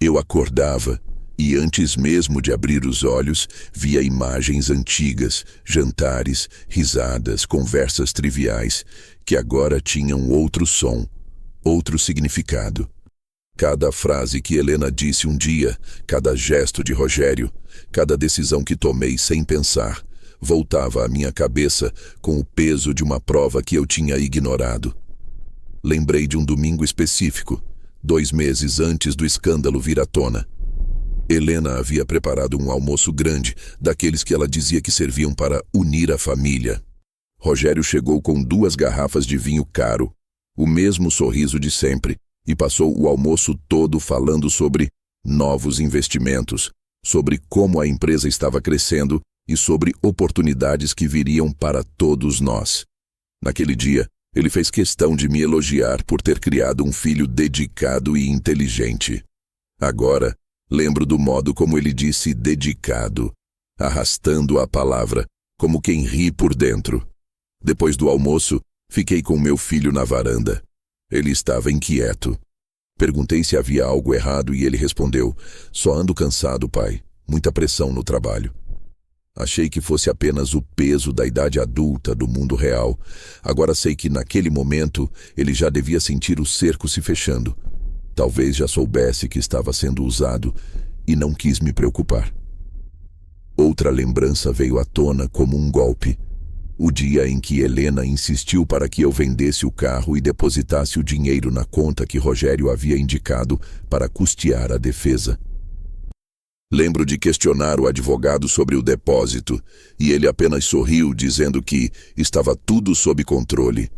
Eu acordava e, antes mesmo de abrir os olhos, via imagens antigas, jantares, risadas, conversas triviais, que agora tinham outro som, outro significado. Cada frase que Helena disse um dia, cada gesto de Rogério, cada decisão que tomei sem pensar, voltava à minha cabeça com o peso de uma prova que eu tinha ignorado. Lembrei de um domingo específico, 2 meses antes do escândalo vir à tona. Helena havia preparado um almoço grande, daqueles que ela dizia que serviam para unir a família. Rogério chegou com 2 garrafas de vinho caro, o mesmo sorriso de sempre, e passou o almoço todo falando sobre novos investimentos, sobre como a empresa estava crescendo e sobre oportunidades que viriam para todos nós. Naquele dia, ele fez questão de me elogiar por ter criado um filho dedicado e inteligente. Agora, lembro do modo como ele disse dedicado, arrastando a palavra, como quem ri por dentro. Depois do almoço, fiquei com meu filho na varanda. Ele estava inquieto. Perguntei se havia algo errado e ele respondeu: "Só ando cansado, pai. Muita pressão no trabalho." Achei que fosse apenas o peso da idade adulta do mundo real. Agora sei que naquele momento ele já devia sentir o cerco se fechando. Talvez já soubesse que estava sendo usado e não quis me preocupar. Outra lembrança veio à tona como um golpe. O dia em que Helena insistiu para que eu vendesse o carro e depositasse o dinheiro na conta que Rogério havia indicado para custear a defesa. Lembro de questionar o advogado sobre o depósito, e ele apenas sorriu, dizendo que estava tudo sob controle.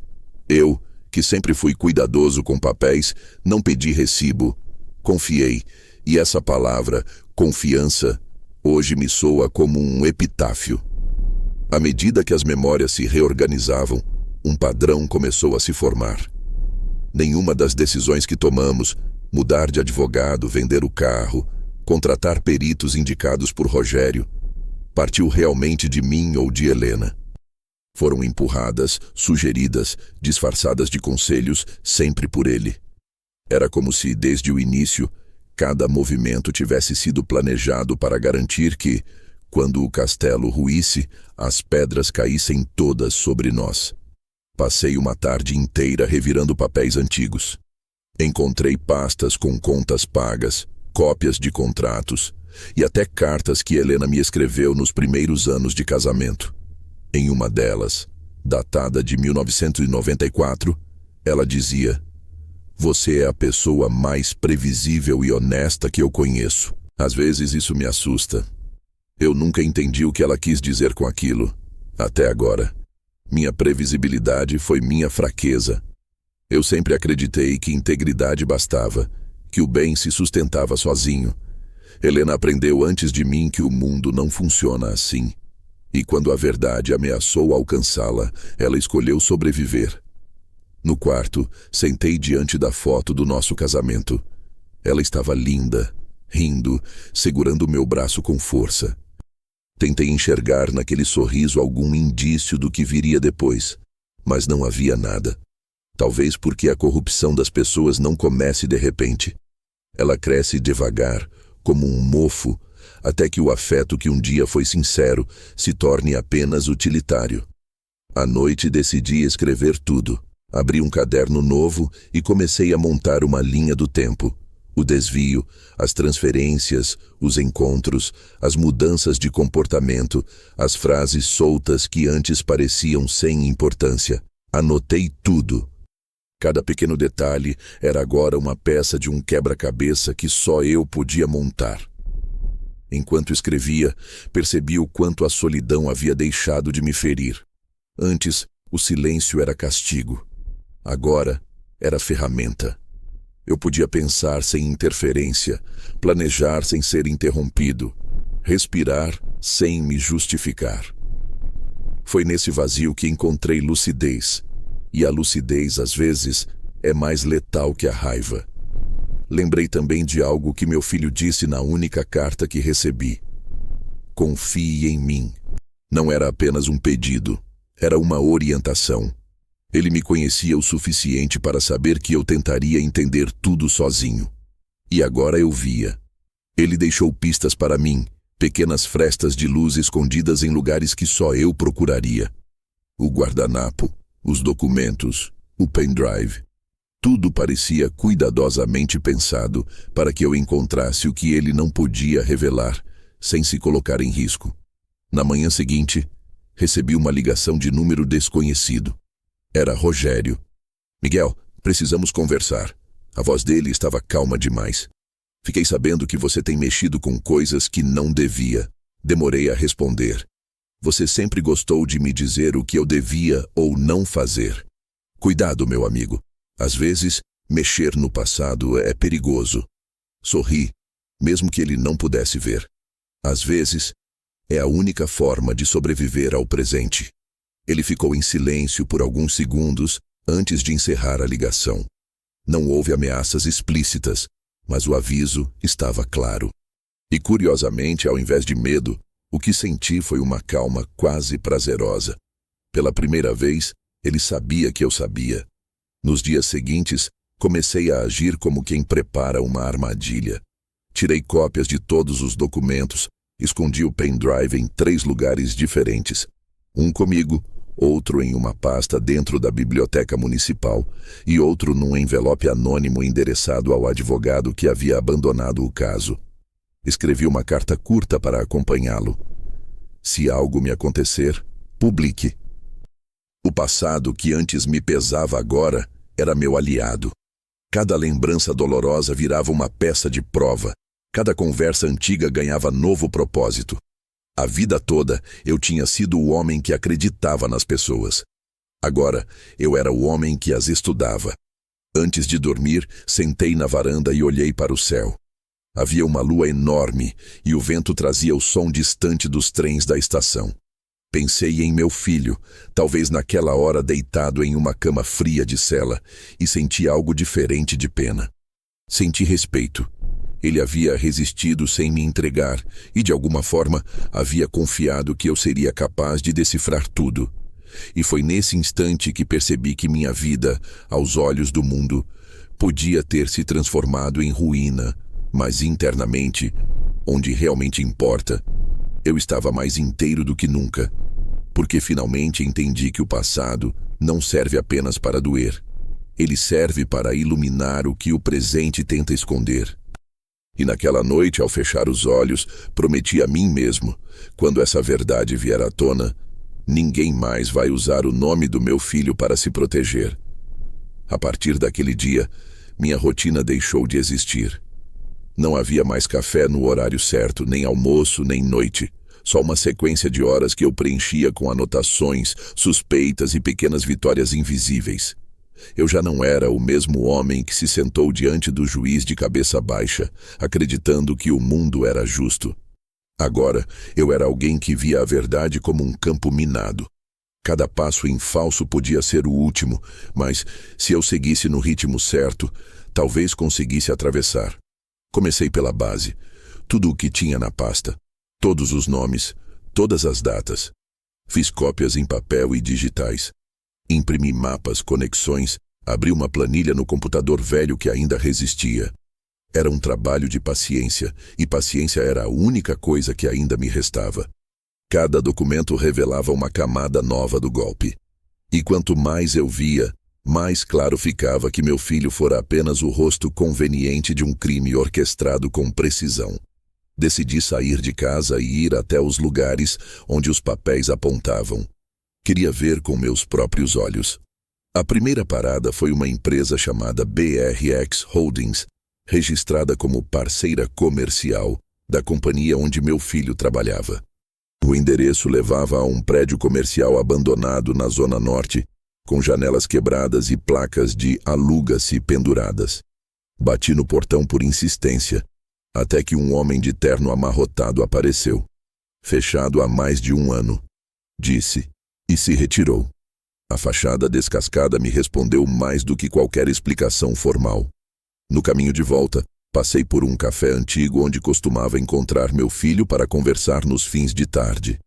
Eu, que sempre fui cuidadoso com papéis, não pedi recibo. Confiei, e essa palavra, confiança, hoje me soa como um epitáfio. À medida que as memórias se reorganizavam, um padrão começou a se formar. Nenhuma das decisões que tomamos, mudar de advogado, vender o carro, contratar peritos indicados por Rogério, partiu realmente de mim ou de Helena. Foram empurradas, sugeridas, disfarçadas de conselhos, sempre por ele. Era como se, desde o início, cada movimento tivesse sido planejado para garantir que, quando o castelo ruísse, as pedras caíssem todas sobre nós. Passei uma tarde inteira revirando papéis antigos. Encontrei pastas com contas pagas, cópias de contratos e até cartas que Helena me escreveu nos primeiros anos de casamento. Em uma delas, datada de 1994, ela dizia: "Você é a pessoa mais previsível e honesta que eu conheço." Às vezes isso me assusta. Eu nunca entendi o que ela quis dizer com aquilo. Até agora. Minha previsibilidade foi minha fraqueza. Eu sempre acreditei que integridade bastava, que o bem se sustentava sozinho. Helena aprendeu antes de mim que o mundo não funciona assim. E quando a verdade ameaçou alcançá-la, ela escolheu sobreviver. No quarto, sentei diante da foto do nosso casamento. Ela estava linda, rindo, segurando meu braço com força. Tentei enxergar naquele sorriso algum indício do que viria depois, mas não havia nada. Talvez porque a corrupção das pessoas não comece de repente. Ela cresce devagar, como um mofo, até que o afeto que um dia foi sincero se torne apenas utilitário. À noite decidi escrever tudo. Abri um caderno novo e comecei a montar uma linha do tempo. O desvio, as transferências, os encontros, as mudanças de comportamento, as frases soltas que antes pareciam sem importância. Anotei tudo. Cada pequeno detalhe era agora uma peça de um quebra-cabeça que só eu podia montar. Enquanto escrevia, percebi o quanto a solidão havia deixado de me ferir. Antes, o silêncio era castigo. Agora, era ferramenta. Eu podia pensar sem interferência, planejar sem ser interrompido, respirar sem me justificar. Foi nesse vazio que encontrei lucidez. E a lucidez, às vezes, é mais letal que a raiva. Lembrei também de algo que meu filho disse na única carta que recebi. Confie em mim. Não era apenas um pedido, era uma orientação. Ele me conhecia o suficiente para saber que eu tentaria entender tudo sozinho. E agora eu via. Ele deixou pistas para mim, pequenas frestas de luz escondidas em lugares que só eu procuraria. O guardanapo, os documentos, o pendrive. Tudo parecia cuidadosamente pensado para que eu encontrasse o que ele não podia revelar, sem se colocar em risco. Na manhã seguinte, recebi uma ligação de número desconhecido. Era Rogério. Miguel, precisamos conversar. A voz dele estava calma demais. Fiquei sabendo que você tem mexido com coisas que não devia. Demorei a responder. Você sempre gostou de me dizer o que eu devia ou não fazer. Cuidado, meu amigo. Às vezes, mexer no passado é perigoso. Sorri, mesmo que ele não pudesse ver. Às vezes, é a única forma de sobreviver ao presente. Ele ficou em silêncio por alguns segundos antes de encerrar a ligação. Não houve ameaças explícitas, mas o aviso estava claro. E curiosamente, ao invés de medo, o que senti foi uma calma quase prazerosa. Pela primeira vez, ele sabia que eu sabia. Nos dias seguintes, comecei a agir como quem prepara uma armadilha. Tirei cópias de todos os documentos, escondi o pendrive em 3 lugares diferentes. Um comigo, outro em uma pasta dentro da biblioteca municipal e outro num envelope anônimo endereçado ao advogado que havia abandonado o caso. Escrevi uma carta curta para acompanhá-lo. Se algo me acontecer, publique. O passado que antes me pesava agora era meu aliado. Cada lembrança dolorosa virava uma peça de prova. Cada conversa antiga ganhava novo propósito. A vida toda eu tinha sido o homem que acreditava nas pessoas. Agora eu era o homem que as estudava. Antes de dormir, sentei na varanda e olhei para o céu. Havia uma lua enorme e o vento trazia o som distante dos trens da estação. Pensei em meu filho, talvez naquela hora deitado em uma cama fria de cela, e senti algo diferente de pena. Senti respeito. Ele havia resistido sem me entregar e, de alguma forma, havia confiado que eu seria capaz de decifrar tudo. E foi nesse instante que percebi que minha vida, aos olhos do mundo, podia ter se transformado em ruína, mas internamente, onde realmente importa, eu estava mais inteiro do que nunca, porque finalmente entendi que o passado não serve apenas para doer. Ele serve para iluminar o que o presente tenta esconder. E naquela noite, ao fechar os olhos, prometi a mim mesmo, quando essa verdade vier à tona, ninguém mais vai usar o nome do meu filho para se proteger. A partir daquele dia, minha rotina deixou de existir. Não havia mais café no horário certo, nem almoço, nem noite. Só uma sequência de horas que eu preenchia com anotações, suspeitas e pequenas vitórias invisíveis. Eu já não era o mesmo homem que se sentou diante do juiz de cabeça baixa, acreditando que o mundo era justo. Agora, eu era alguém que via a verdade como um campo minado. Cada passo em falso podia ser o último, mas, se eu seguisse no ritmo certo, talvez conseguisse atravessar. Comecei pela base, tudo o que tinha na pasta, todos os nomes, todas as datas. Fiz cópias em papel e digitais. Imprimi mapas, conexões, abri uma planilha no computador velho que ainda resistia. Era um trabalho de paciência, e paciência era a única coisa que ainda me restava. Cada documento revelava uma camada nova do golpe. E quanto mais eu via, mais claro ficava que meu filho fora apenas o rosto conveniente de um crime orquestrado com precisão. Decidi sair de casa e ir até os lugares onde os papéis apontavam. Queria ver com meus próprios olhos. A primeira parada foi uma empresa chamada BRX Holdings, registrada como parceira comercial da companhia onde meu filho trabalhava. O endereço levava a um prédio comercial abandonado na Zona Norte, com janelas quebradas e placas de aluga-se penduradas. Bati no portão por insistência, até que um homem de terno amarrotado apareceu. Fechado há mais de 1 ano, disse, e se retirou. A fachada descascada me respondeu mais do que qualquer explicação formal. No caminho de volta, passei por um café antigo onde costumava encontrar meu filho para conversar nos fins de tarde.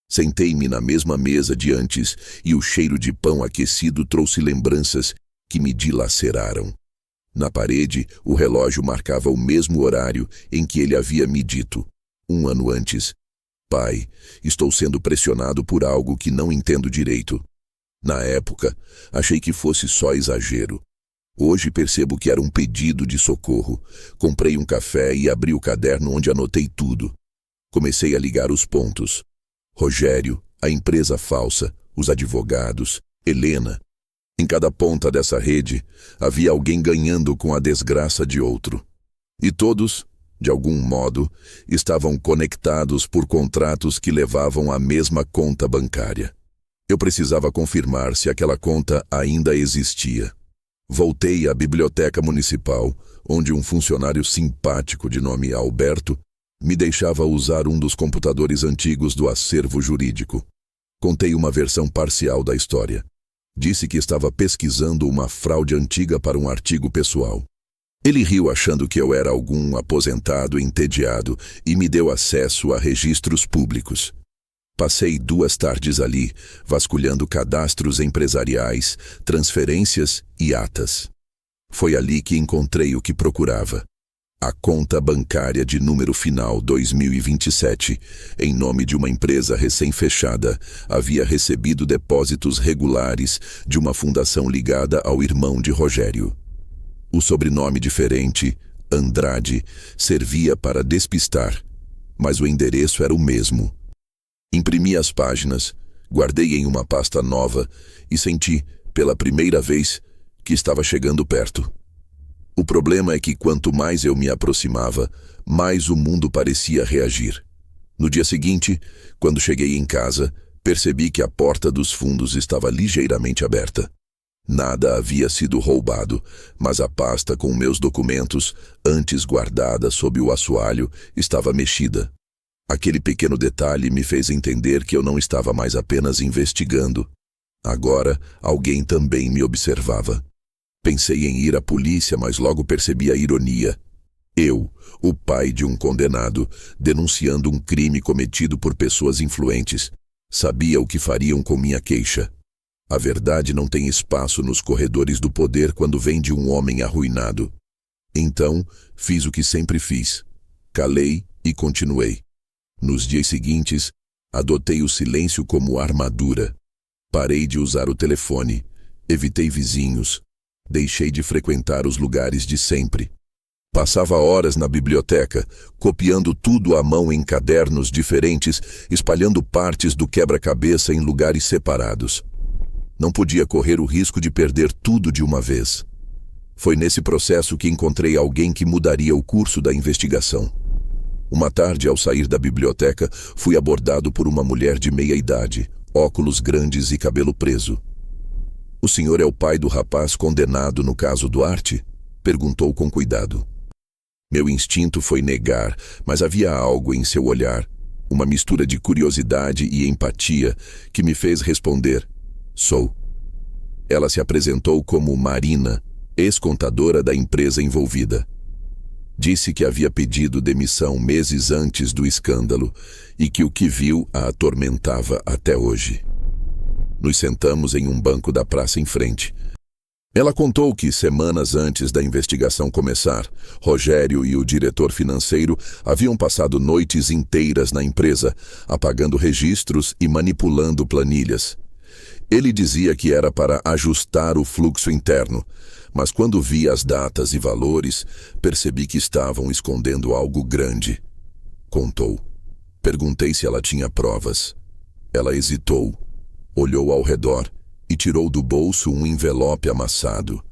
Sentei-me na mesma mesa de antes e o cheiro de pão aquecido trouxe lembranças que me dilaceraram. Na parede, o relógio marcava o mesmo horário em que ele havia me dito, 1 ano antes. Pai, estou sendo pressionado por algo que não entendo direito. Na época, achei que fosse só exagero. Hoje percebo que era um pedido de socorro. Comprei um café e abri o caderno onde anotei tudo. Comecei a ligar os pontos. Rogério, a empresa falsa, os advogados, Helena. Em cada ponta dessa rede, havia alguém ganhando com a desgraça de outro. E todos, de algum modo, estavam conectados por contratos que levavam à mesma conta bancária. Eu precisava confirmar se aquela conta ainda existia. Voltei à biblioteca municipal, onde um funcionário simpático de nome Alberto me deixava usar um dos computadores antigos do acervo jurídico. Contei uma versão parcial da história. Disse que estava pesquisando uma fraude antiga para um artigo pessoal. Ele riu achando que eu era algum aposentado entediado e me deu acesso a registros públicos. Passei 2 tardes ali, vasculhando cadastros empresariais, transferências e atas. Foi ali que encontrei o que procurava. A conta bancária de número final 2027, em nome de uma empresa recém-fechada, havia recebido depósitos regulares de uma fundação ligada ao irmão de Rogério. O sobrenome diferente, Andrade, servia para despistar, mas o endereço era o mesmo. Imprimi as páginas, guardei em uma pasta nova e senti, pela primeira vez, que estava chegando perto. O problema é que quanto mais eu me aproximava, mais o mundo parecia reagir. No dia seguinte, quando cheguei em casa, percebi que a porta dos fundos estava ligeiramente aberta. Nada havia sido roubado, mas a pasta com meus documentos, antes guardada sob o assoalho, estava mexida. Aquele pequeno detalhe me fez entender que eu não estava mais apenas investigando. Agora, alguém também me observava. Pensei em ir à polícia, mas logo percebi a ironia. Eu, o pai de um condenado, denunciando um crime cometido por pessoas influentes, sabia o que fariam com minha queixa. A verdade não tem espaço nos corredores do poder quando vem de um homem arruinado. Então, fiz o que sempre fiz. Calei e continuei. Nos dias seguintes, adotei o silêncio como armadura. Parei de usar o telefone, evitei vizinhos, deixei de frequentar os lugares de sempre. Passava horas na biblioteca, copiando tudo à mão em cadernos diferentes, espalhando partes do quebra-cabeça em lugares separados. Não podia correr o risco de perder tudo de uma vez. Foi nesse processo que encontrei alguém que mudaria o curso da investigação. Uma tarde, ao sair da biblioteca, fui abordado por uma mulher de meia idade, óculos grandes e cabelo preso. "O senhor é o pai do rapaz condenado no caso Duarte?" perguntou com cuidado. Meu instinto foi negar, mas havia algo em seu olhar, uma mistura de curiosidade e empatia, que me fez responder: "Sou." Ela se apresentou como Marina, ex-contadora da empresa envolvida. Disse que havia pedido demissão meses antes do escândalo e que o que viu a atormentava até hoje. Nos sentamos em um banco da praça em frente. Ela contou que, semanas antes da investigação começar, Rogério e o diretor financeiro haviam passado noites inteiras na empresa, apagando registros e manipulando planilhas. Ele dizia que era para ajustar o fluxo interno, mas quando vi as datas e valores, percebi que estavam escondendo algo grande. Contou. Perguntei se ela tinha provas. Ela hesitou, olhou ao redor e tirou do bolso um envelope amassado.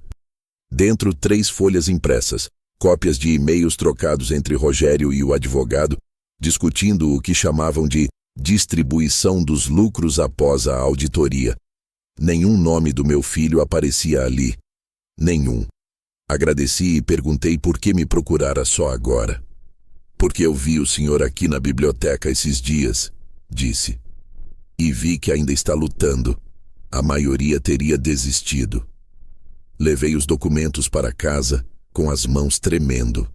Dentro 3 folhas impressas, cópias de e-mails trocados entre Rogério e o advogado, discutindo o que chamavam de distribuição dos lucros após a auditoria. Nenhum nome do meu filho aparecia ali. Nenhum. Agradeci e perguntei por que me procurara só agora. Porque eu vi o senhor aqui na biblioteca esses dias, disse. E vi que ainda está lutando. A maioria teria desistido. Levei os documentos para casa, com as mãos tremendo.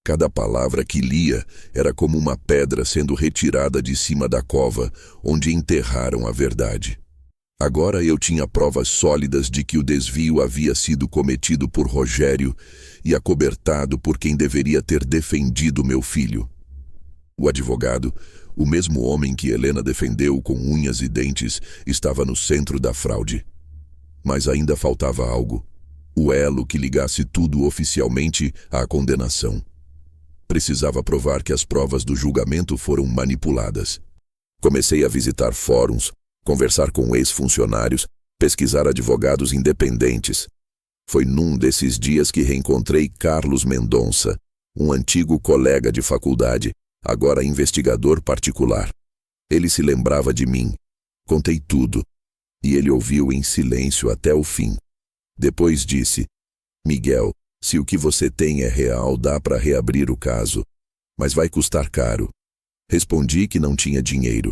Cada palavra que lia era como uma pedra sendo retirada de cima da cova, onde enterraram a verdade. Agora eu tinha provas sólidas de que o desvio havia sido cometido por Rogério e acobertado por quem deveria ter defendido meu filho. O advogado, o mesmo homem que Helena defendeu com unhas e dentes, estava no centro da fraude. Mas ainda faltava algo. O elo que ligasse tudo oficialmente à condenação. Precisava provar que as provas do julgamento foram manipuladas. Comecei a visitar fóruns, conversar com ex-funcionários, pesquisar advogados independentes. Foi num desses dias que reencontrei Carlos Mendonça, um antigo colega de faculdade, agora investigador particular. Ele se lembrava de mim. Contei tudo, e ele ouviu em silêncio até o fim. Depois disse: Miguel, se o que você tem é real, dá para reabrir o caso, mas vai custar caro. Respondi que não tinha dinheiro.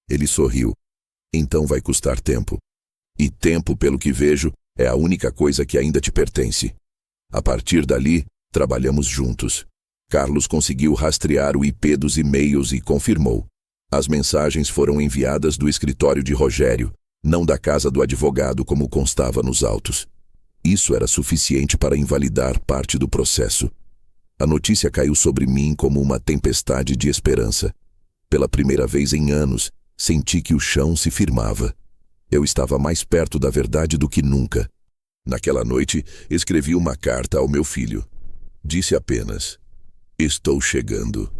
Ele sorriu. Então vai custar tempo. E tempo, pelo que vejo, é a única coisa que ainda te pertence. A partir dali, trabalhamos juntos. Carlos conseguiu rastrear o IP dos e-mails e confirmou. As mensagens foram enviadas do escritório de Rogério, não da casa do advogado como constava nos autos. Isso era suficiente para invalidar parte do processo. A notícia caiu sobre mim como uma tempestade de esperança. Pela primeira vez em anos, senti que o chão se firmava. Eu estava mais perto da verdade do que nunca. Naquela noite, escrevi uma carta ao meu filho. Disse apenas: estou chegando.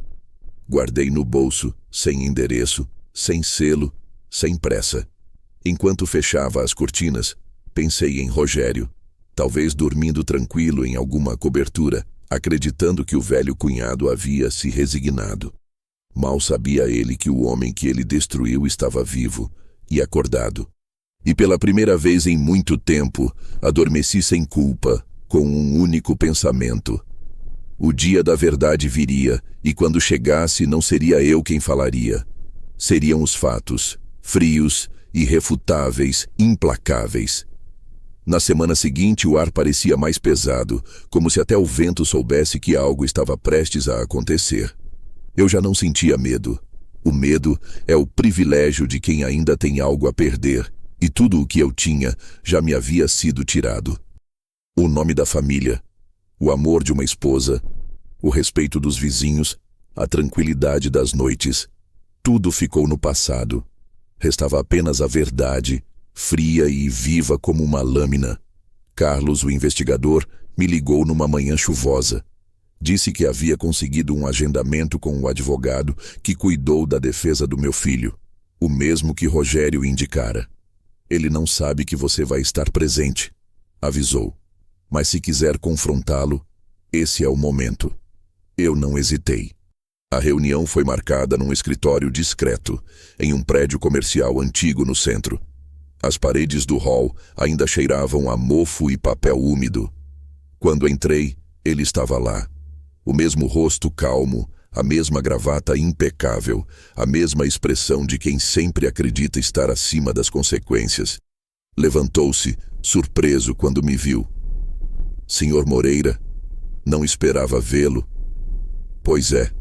Guardei no bolso, sem endereço, sem selo, sem pressa. Enquanto fechava as cortinas, pensei em Rogério, talvez dormindo tranquilo em alguma cobertura, acreditando que o velho cunhado havia se resignado. Mal sabia ele que o homem que ele destruiu estava vivo e acordado. E pela primeira vez em muito tempo, adormeci sem culpa, com um único pensamento. O dia da verdade viria, e quando chegasse não seria eu quem falaria. Seriam os fatos, frios, irrefutáveis, implacáveis. Na semana seguinte o ar parecia mais pesado, como se até o vento soubesse que algo estava prestes a acontecer. Eu já não sentia medo. O medo é o privilégio de quem ainda tem algo a perder, e tudo o que eu tinha já me havia sido tirado. O nome da família, o amor de uma esposa, o respeito dos vizinhos, a tranquilidade das noites. Tudo ficou no passado. Restava apenas a verdade, fria e viva como uma lâmina. Carlos, o investigador, me ligou numa manhã chuvosa. Disse que havia conseguido um agendamento com o advogado que cuidou da defesa do meu filho, o mesmo que Rogério indicara. Ele não sabe que você vai estar presente, avisou. Mas se quiser confrontá-lo, esse é o momento. Eu não hesitei. A reunião foi marcada num escritório discreto, em um prédio comercial antigo no centro. As paredes do hall ainda cheiravam a mofo e papel úmido. Quando entrei, ele estava lá. O mesmo rosto calmo, a mesma gravata impecável, a mesma expressão de quem sempre acredita estar acima das consequências. Levantou-se, surpreso quando me viu. Senhor Moreira, não esperava vê-lo. Pois é,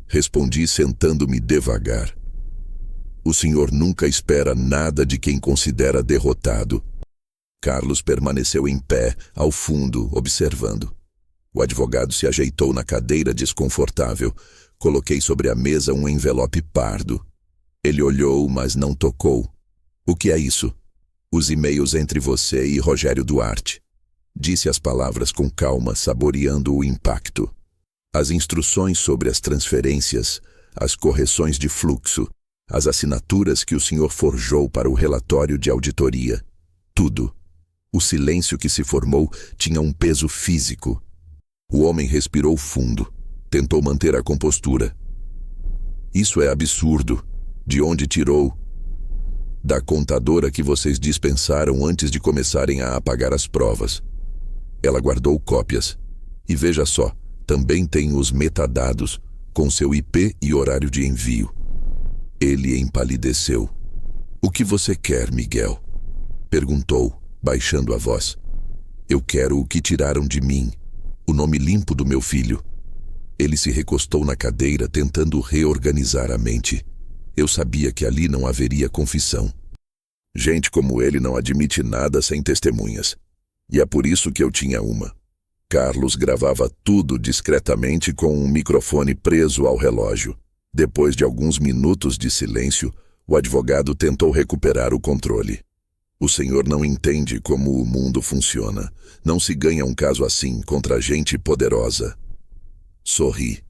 respondi sentando-me devagar. O senhor nunca espera nada de quem considera derrotado. Carlos permaneceu em pé, ao fundo, observando. O advogado se ajeitou na cadeira desconfortável. Coloquei sobre a mesa um envelope pardo. Ele olhou, mas não tocou. O que é isso? Os e-mails entre você e Rogério Duarte. Disse as palavras com calma, saboreando o impacto. As instruções sobre as transferências, as correções de fluxo, as assinaturas que o senhor forjou para o relatório de auditoria. Tudo. O silêncio que se formou tinha um peso físico. O homem respirou fundo. Tentou manter a compostura. Isso é absurdo. De onde tirou? Da contadora que vocês dispensaram antes de começarem a apagar as provas. Ela guardou cópias. E veja só, também tem os metadados, com seu IP e horário de envio. Ele empalideceu. O que você quer, Miguel? Perguntou, baixando a voz. Eu quero o que tiraram de mim, o nome limpo do meu filho. Ele se recostou na cadeira, tentando reorganizar a mente. Eu sabia que ali não haveria confissão. Gente como ele não admite nada sem testemunhas. E é por isso que eu tinha uma. Carlos gravava tudo discretamente com um microfone preso ao relógio. Depois de alguns minutos de silêncio, o advogado tentou recuperar o controle. O senhor não entende como o mundo funciona. Não se ganha um caso assim contra gente poderosa. Sorri.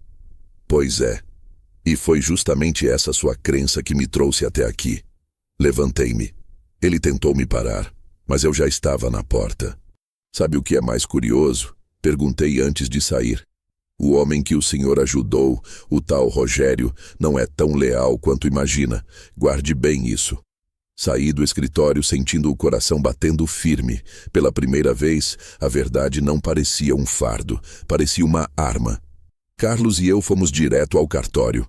Pois é. E foi justamente essa sua crença que me trouxe até aqui. Levantei-me. Ele tentou me parar, mas eu já estava na porta. Sabe o que é mais curioso? Perguntei antes de sair. O homem que o senhor ajudou, o tal Rogério, não é tão leal quanto imagina. Guarde bem isso. Saí do escritório sentindo o coração batendo firme. Pela primeira vez, a verdade não parecia um fardo, parecia uma arma. Carlos e eu fomos direto ao cartório.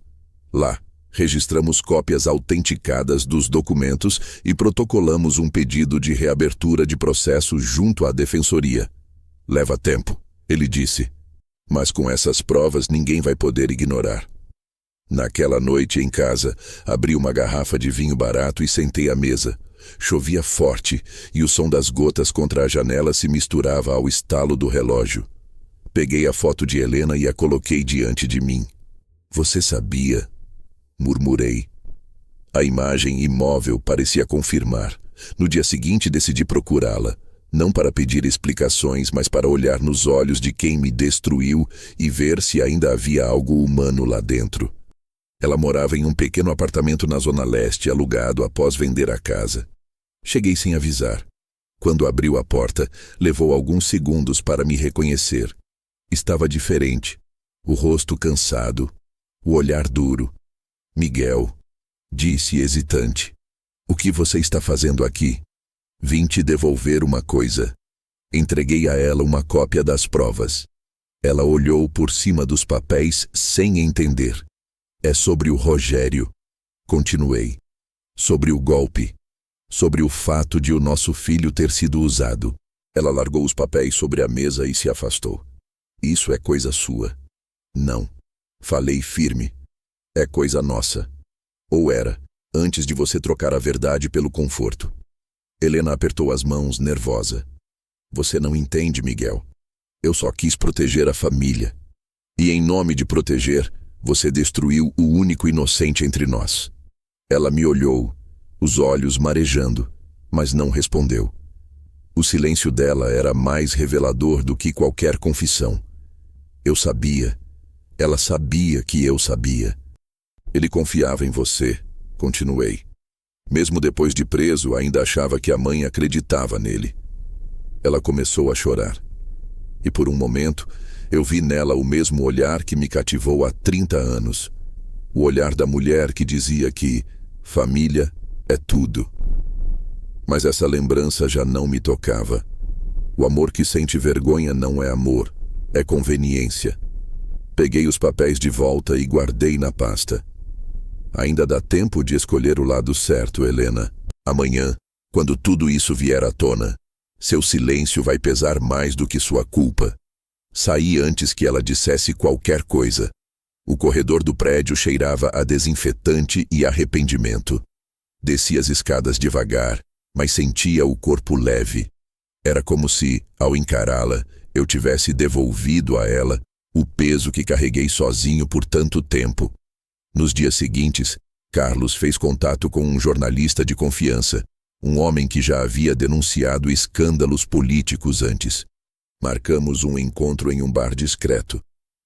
Lá, registramos cópias autenticadas dos documentos e protocolamos um pedido de reabertura de processo junto à defensoria. Leva tempo, ele disse. Mas com essas provas ninguém vai poder ignorar. Naquela noite em casa, abri uma garrafa de vinho barato e sentei à mesa. Chovia forte e o som das gotas contra a janela se misturava ao estalo do relógio. Peguei a foto de Helena e a coloquei diante de mim. Você sabia? Murmurei. A imagem imóvel parecia confirmar. No dia seguinte decidi procurá-la, não para pedir explicações, mas para olhar nos olhos de quem me destruiu e ver se ainda havia algo humano lá dentro. Ela morava em um pequeno apartamento na Zona Leste, alugado após vender a casa. Cheguei sem avisar. Quando abriu a porta, levou alguns segundos para me reconhecer. Estava diferente. O rosto cansado, o olhar duro. Miguel, disse hesitante. O que você está fazendo aqui? Vim te devolver uma coisa. Entreguei a ela uma cópia das provas. Ela olhou por cima dos papéis sem entender. É sobre o Rogério. Continuei. Sobre o golpe. Sobre o fato de o nosso filho ter sido usado. Ela largou os papéis sobre a mesa e se afastou. Isso é coisa sua. Não. Falei firme. É coisa nossa. Ou era, antes de você trocar a verdade pelo conforto. Helena apertou as mãos, nervosa. Você não entende, Miguel. Eu só quis proteger a família. E em nome de proteger, você destruiu o único inocente entre nós. Ela me olhou, os olhos marejando, mas não respondeu. O silêncio dela era mais revelador do que qualquer confissão. Eu sabia. Ela sabia que eu sabia. Ele confiava em você, continuei. Mesmo depois de preso, ainda achava que a mãe acreditava nele. Ela começou a chorar. E por um momento, eu vi nela o mesmo olhar que me cativou há 30 anos. O olhar da mulher que dizia que família é tudo. Mas essa lembrança já não me tocava. O amor que sente vergonha não é amor, é conveniência. Peguei os papéis de volta e guardei na pasta. Ainda dá tempo de escolher o lado certo, Helena. Amanhã, quando tudo isso vier à tona, seu silêncio vai pesar mais do que sua culpa. Saí antes que ela dissesse qualquer coisa. O corredor do prédio cheirava a desinfetante e arrependimento. Desci as escadas devagar, mas sentia o corpo leve. Era como se, ao encará-la, eu tivesse devolvido a ela o peso que carreguei sozinho por tanto tempo. Nos dias seguintes, Carlos fez contato com um jornalista de confiança, Um homem que já havia denunciado escândalos políticos antes. Marcamos um encontro em um bar discreto.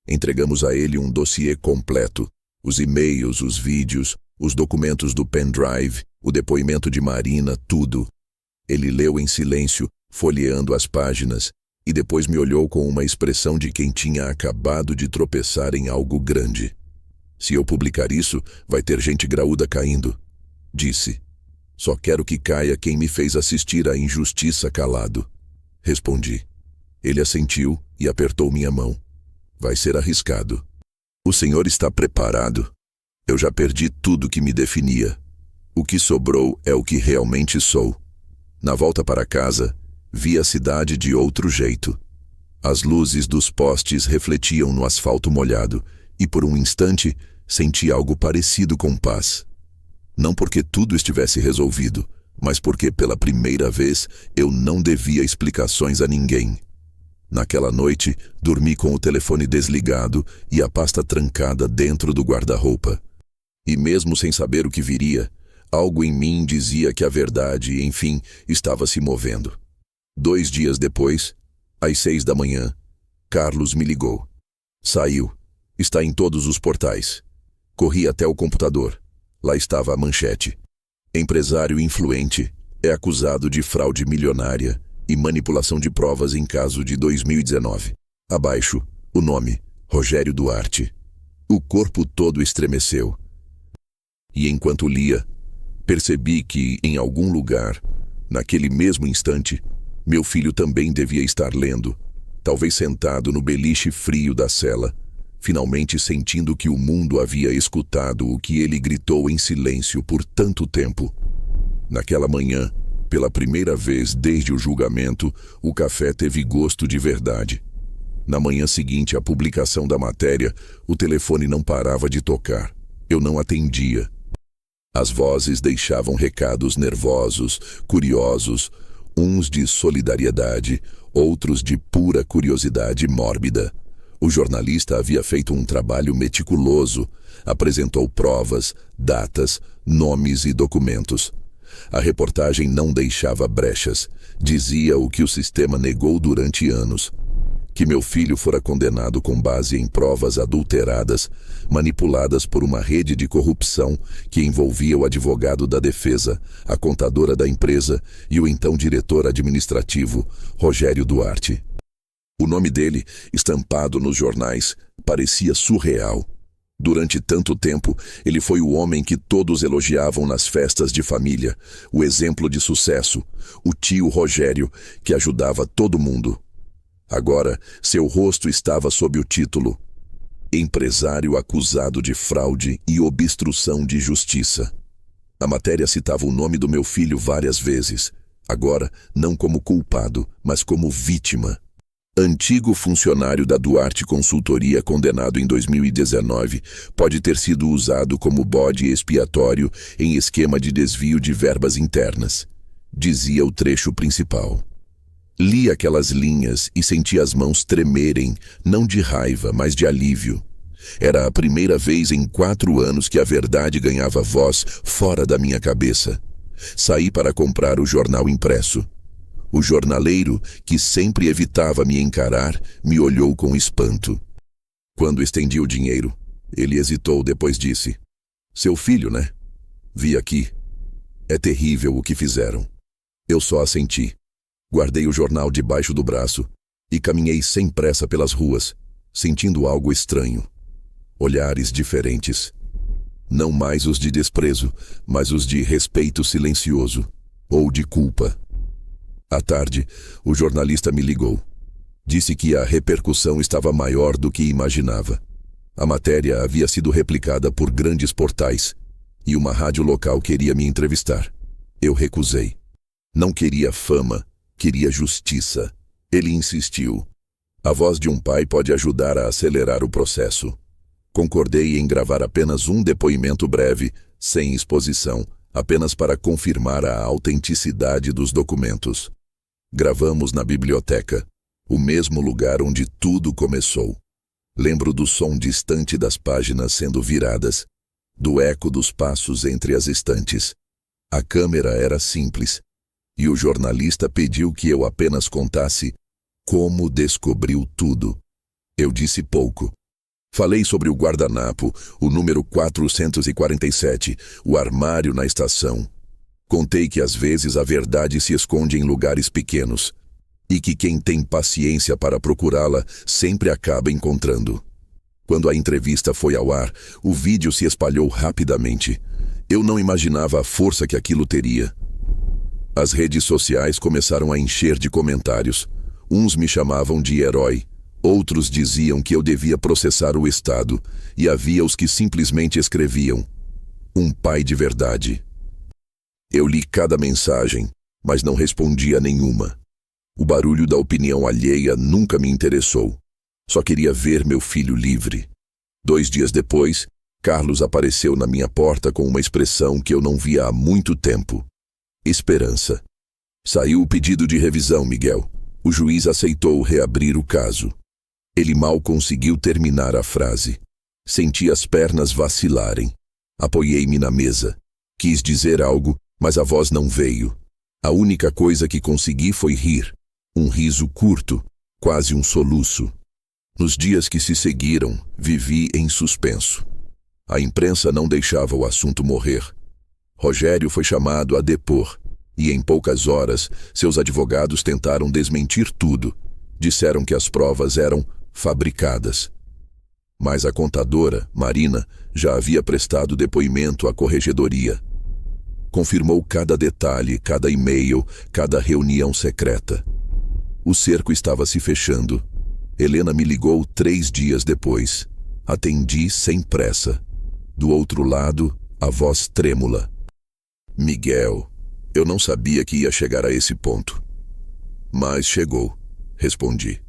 Entregamos a ele um dossiê completo. Os e-mails, os vídeos, os documentos do pendrive, o depoimento de Marina, tudo. Ele leu em silêncio, folheando as páginas, e depois me olhou com uma expressão de quem tinha acabado de tropeçar em algo grande. Se eu publicar isso, vai ter gente graúda caindo, disse. Só quero que caia quem me fez assistir à injustiça calado. Respondi. Ele assentiu e apertou minha mão. Vai ser arriscado. O senhor está preparado? Eu já perdi tudo que me definia. O que sobrou é o que realmente sou. Na volta para casa, vi a cidade de outro jeito. As luzes dos postes refletiam no asfalto molhado e, por um instante, senti algo parecido com paz. Não porque tudo estivesse resolvido, mas porque, pela primeira vez, eu não devia explicações a ninguém. Naquela noite, dormi com o telefone desligado e a pasta trancada dentro do guarda-roupa. E mesmo sem saber o que viria, algo em mim dizia que a verdade, enfim, estava se movendo. 2 dias depois, às 6 da manhã, Carlos me ligou. Saiu. Está em todos os portais. Corri até o computador. Lá estava a manchete. Empresário influente é acusado de fraude milionária e manipulação de provas em caso de 2019. Abaixo, o nome, Rogério Duarte. O corpo todo estremeceu. E enquanto lia, percebi que, em algum lugar, naquele mesmo instante, meu filho também devia estar lendo, talvez sentado no beliche frio da cela, finalmente sentindo que o mundo havia escutado o que ele gritou em silêncio por tanto tempo. Naquela manhã, pela primeira vez desde o julgamento, o café teve gosto de verdade. Na manhã seguinte à publicação da matéria, o telefone não parava de tocar. Eu não atendia. As vozes deixavam recados nervosos, curiosos, uns de solidariedade, outros de pura curiosidade mórbida. O jornalista havia feito um trabalho meticuloso, apresentou provas, datas, nomes e documentos. A reportagem não deixava brechas, dizia o que o sistema negou durante anos. Que meu filho fora condenado com base em provas adulteradas, manipuladas por uma rede de corrupção que envolvia o advogado da defesa, a contadora da empresa e o então diretor administrativo, Rogério Duarte. O nome dele, estampado nos jornais, parecia surreal. Durante tanto tempo, ele foi o homem que todos elogiavam nas festas de família, o exemplo de sucesso, o tio Rogério, que ajudava todo mundo. Agora, seu rosto estava sob o título Empresário acusado de fraude e obstrução de justiça. A matéria citava o nome do meu filho várias vezes, agora não como culpado, mas como vítima. Antigo funcionário da Duarte Consultoria condenado em 2019, pode ter sido usado como bode expiatório em esquema de desvio de verbas internas, dizia o trecho principal. Li aquelas linhas e senti as mãos tremerem, não de raiva, mas de alívio. Era a primeira vez em 4 anos que a verdade ganhava voz fora da minha cabeça. Saí para comprar o jornal impresso. O jornaleiro, que sempre evitava me encarar, me olhou com espanto. Quando estendi o dinheiro, ele hesitou, depois disse: "Seu filho, né? Vi aqui. É terrível o que fizeram." Eu só assenti. Guardei o jornal debaixo do braço e caminhei sem pressa pelas ruas, sentindo algo estranho. Olhares diferentes. Não mais os de desprezo, mas os de respeito silencioso, ou de culpa. À tarde, o jornalista me ligou. Disse que a repercussão estava maior do que imaginava. A matéria havia sido replicada por grandes portais e uma rádio local queria me entrevistar. Eu recusei. Não queria fama, queria justiça. Ele insistiu. A voz de um pai pode ajudar a acelerar o processo. Concordei em gravar apenas um depoimento breve, sem exposição, apenas para confirmar a autenticidade dos documentos. Gravamos na biblioteca, o mesmo lugar onde tudo começou. Lembro do som distante das páginas sendo viradas, do eco dos passos entre as estantes. A câmera era simples, e o jornalista pediu que eu apenas contasse como descobriu tudo. Eu disse pouco. Falei sobre o guardanapo, o número 447, o armário na estação. Contei que às vezes a verdade se esconde em lugares pequenos, e que quem tem paciência para procurá-la sempre acaba encontrando. Quando a entrevista foi ao ar, o vídeo se espalhou rapidamente. Eu não imaginava a força que aquilo teria. As redes sociais começaram a encher de comentários. Uns me chamavam de herói, outros diziam que eu devia processar o Estado, e havia os que simplesmente escreviam: um pai de verdade. Eu li cada mensagem, mas não respondi a nenhuma. O barulho da opinião alheia nunca me interessou. Só queria ver meu filho livre. 2 dias depois, Carlos apareceu na minha porta com uma expressão que eu não via há muito tempo: esperança. Saiu o pedido de revisão, Miguel. O juiz aceitou reabrir o caso. Ele mal conseguiu terminar a frase. Senti as pernas vacilarem. Apoiei-me na mesa. Quis dizer algo, mas a voz não veio. A única coisa que consegui foi rir. Um riso curto, quase um soluço. Nos dias que se seguiram, vivi em suspenso. A imprensa não deixava o assunto morrer. Rogério foi chamado a depor, e em poucas horas, seus advogados tentaram desmentir tudo. Disseram que as provas eram fabricadas. Mas a contadora, Marina, já havia prestado depoimento à corregedoria. Confirmou cada detalhe, cada e-mail, cada reunião secreta. O cerco estava se fechando. Helena me ligou 3 dias depois. Atendi sem pressa. Do outro lado, a voz trêmula: Miguel, eu não sabia que ia chegar a esse ponto. Mas chegou, respondi.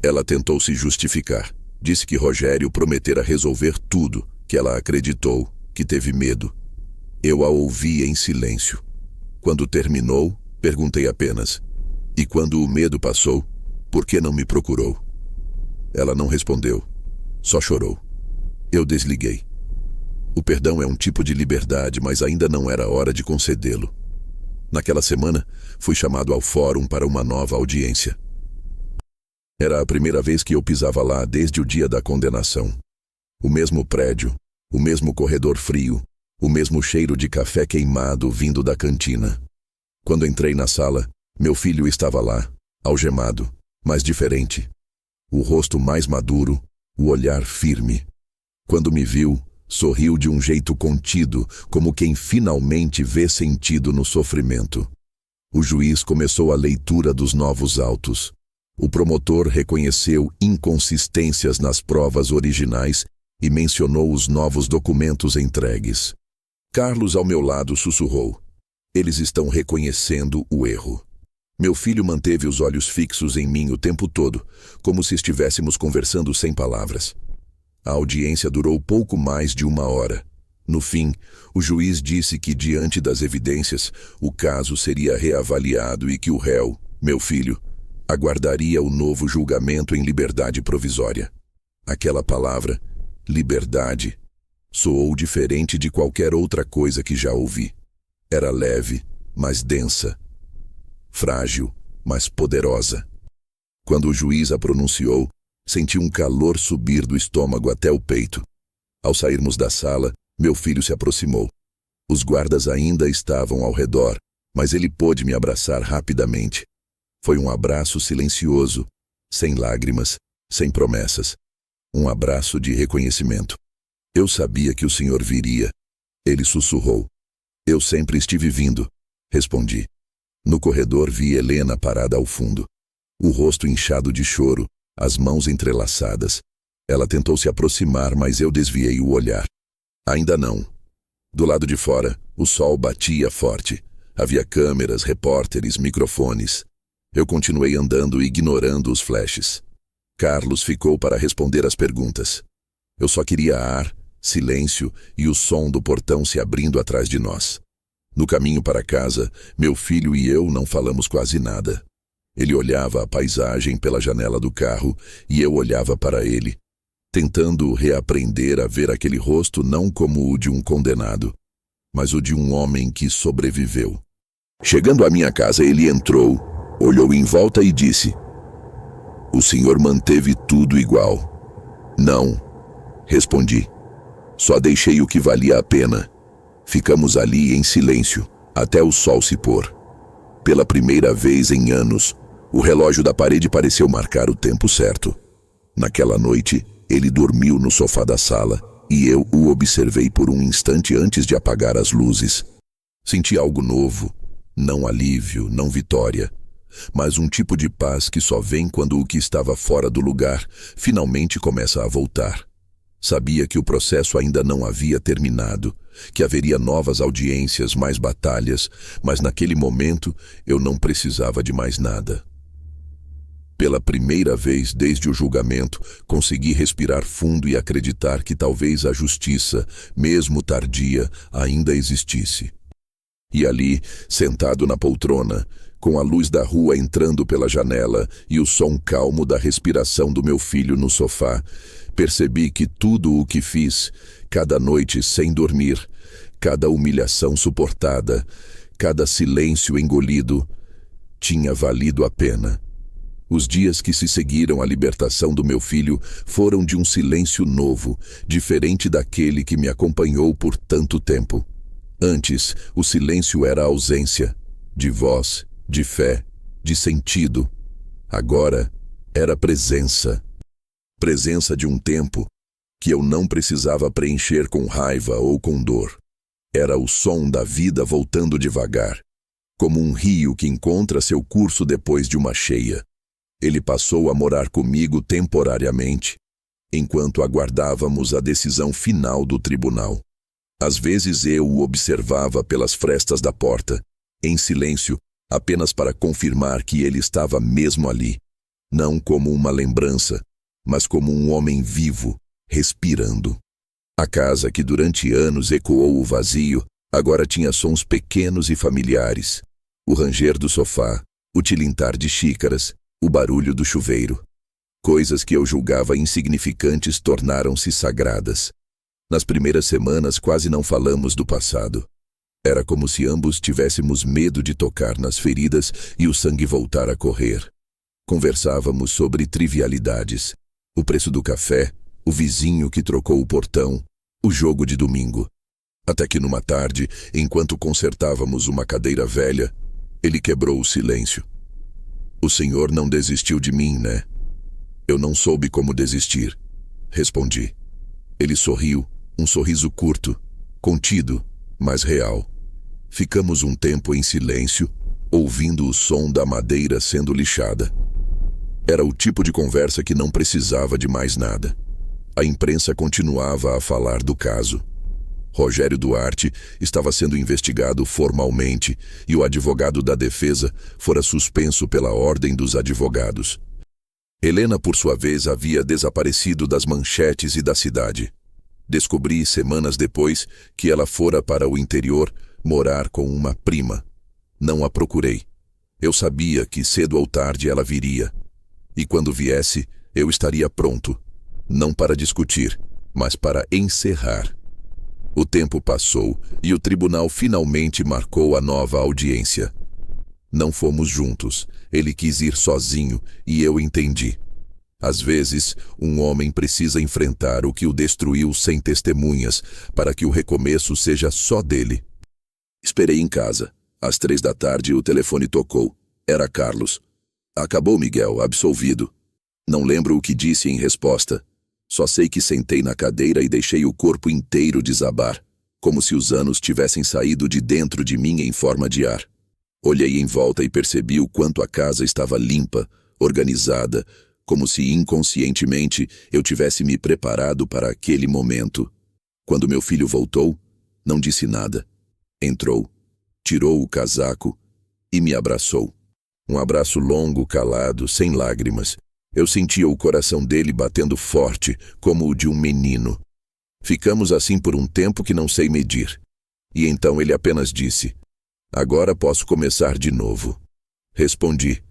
Ela tentou se justificar. Disse que Rogério prometera resolver tudo, que ela acreditou, que teve medo. Eu a ouvi em silêncio. Quando terminou, perguntei apenas: e quando o medo passou, por que não me procurou? Ela não respondeu, só chorou. Eu desliguei. O perdão é um tipo de liberdade, mas ainda não era hora de concedê-lo. Naquela semana, fui chamado ao fórum para uma nova audiência. Era a primeira vez que eu pisava lá desde o dia da condenação. O mesmo prédio, o mesmo corredor frio, o mesmo cheiro de café queimado vindo da cantina. Quando entrei na sala, meu filho estava lá, algemado, mas diferente. O rosto mais maduro, o olhar firme. Quando me viu, sorriu de um jeito contido, como quem finalmente vê sentido no sofrimento. O juiz começou a leitura dos novos autos. O promotor reconheceu inconsistências nas provas originais e mencionou os novos documentos entregues. Carlos, ao meu lado, sussurrou: eles estão reconhecendo o erro. Meu filho manteve os olhos fixos em mim o tempo todo, como se estivéssemos conversando sem palavras. A audiência durou pouco mais de 1 hora. No fim, o juiz disse que, diante das evidências, o caso seria reavaliado e que o réu, meu filho, aguardaria o novo julgamento em liberdade provisória. Aquela palavra, liberdade, soou diferente de qualquer outra coisa que já ouvi. Era leve, mas densa. Frágil, mas poderosa. Quando o juiz a pronunciou, senti um calor subir do estômago até o peito. Ao sairmos da sala, meu filho se aproximou. Os guardas ainda estavam ao redor, mas ele pôde me abraçar rapidamente. Foi um abraço silencioso, sem lágrimas, sem promessas. Um abraço de reconhecimento. Eu sabia que o senhor viria. Ele sussurrou. Eu sempre estive vindo, respondi. No corredor vi Helena parada ao fundo. O rosto inchado de choro, as mãos entrelaçadas. Ela tentou se aproximar, mas eu desviei o olhar. Ainda não. Do lado de fora, o sol batia forte. Havia câmeras, repórteres, microfones. Eu continuei andando, ignorando os flashes. Carlos ficou para responder às perguntas. Eu só queria ar, silêncio e o som do portão se abrindo atrás de nós. No caminho para casa, meu filho e eu não falamos quase nada. Ele olhava a paisagem pela janela do carro e eu olhava para ele, tentando reaprender a ver aquele rosto não como o de um condenado, mas o de um homem que sobreviveu. Chegando à minha casa, ele entrou, olhou em volta e disse: "O senhor manteve tudo igual." "Não", respondi. "Só deixei o que valia a pena." Ficamos ali em silêncio, até o sol se pôr. Pela primeira vez em anos, o relógio da parede pareceu marcar o tempo certo. Naquela noite, ele dormiu no sofá da sala e eu o observei por um instante antes de apagar as luzes. Senti algo novo, não alívio, não vitória, mas um tipo de paz que só vem quando o que estava fora do lugar finalmente começa a voltar. Sabia que o processo ainda não havia terminado, que haveria novas audiências, mais batalhas, mas naquele momento eu não precisava de mais nada. Pela primeira vez desde o julgamento, consegui respirar fundo e acreditar que talvez a justiça, mesmo tardia, ainda existisse. E ali, sentado na poltrona, com a luz da rua entrando pela janela e o som calmo da respiração do meu filho no sofá, percebi que tudo o que fiz, cada noite sem dormir, cada humilhação suportada, cada silêncio engolido, tinha valido a pena. Os dias que se seguiram à libertação do meu filho foram de um silêncio novo, diferente daquele que me acompanhou por tanto tempo. Antes, o silêncio era a ausência de voz, de fé, de sentido. Agora, era presença. Presença de um tempo que eu não precisava preencher com raiva ou com dor. Era o som da vida voltando devagar, como um rio que encontra seu curso depois de uma cheia. Ele passou a morar comigo temporariamente, enquanto aguardávamos a decisão final do tribunal. Às vezes eu o observava pelas frestas da porta, em silêncio, apenas para confirmar que ele estava mesmo ali, não como uma lembrança, mas como um homem vivo, respirando. A casa, que durante anos ecoou o vazio, agora tinha sons pequenos e familiares. O ranger do sofá, o tilintar de xícaras, o barulho do chuveiro. Coisas que eu julgava insignificantes tornaram-se sagradas. Nas primeiras semanas quase não falamos do passado. Era como se ambos tivéssemos medo de tocar nas feridas e o sangue voltar a correr. Conversávamos sobre trivialidades. O preço do café, o vizinho que trocou o portão, o jogo de domingo. Até que numa tarde, enquanto consertávamos uma cadeira velha, ele quebrou o silêncio. "O senhor não desistiu de mim, né?" "Eu não soube como desistir", respondi. Ele sorriu, um sorriso curto, contido, mas real. Ficamos um tempo em silêncio, ouvindo o som da madeira sendo lixada. Era o tipo de conversa que não precisava de mais nada. A imprensa continuava a falar do caso. Rogério Duarte estava sendo investigado formalmente e o advogado da defesa fora suspenso pela Ordem dos Advogados. Helena, por sua vez, havia desaparecido das manchetes e da cidade. Descobri semanas depois que ela fora para o interior morar com uma prima. Não a procurei. Eu sabia que cedo ou tarde ela viria. E quando viesse, eu estaria pronto. Não para discutir, mas para encerrar. O tempo passou e o tribunal finalmente marcou a nova audiência. Não fomos juntos. Ele quis ir sozinho e eu entendi. Às vezes, um homem precisa enfrentar o que o destruiu sem testemunhas, para que o recomeço seja só dele. Esperei em casa. Às 3 da tarde, o telefone tocou. Era Carlos. "Acabou, Miguel, absolvido." Não lembro o que disse em resposta. Só sei que sentei na cadeira e deixei o corpo inteiro desabar, como se os anos tivessem saído de dentro de mim em forma de ar. Olhei em volta e percebi o quanto a casa estava limpa, organizada, como se inconscientemente eu tivesse me preparado para aquele momento. Quando meu filho voltou, não disse nada. Entrou, tirou o casaco e me abraçou. Um abraço longo, calado, sem lágrimas. Eu sentia o coração dele batendo forte, como o de um menino. Ficamos assim por um tempo que não sei medir. E então ele apenas disse: "Agora posso começar de novo." Respondi: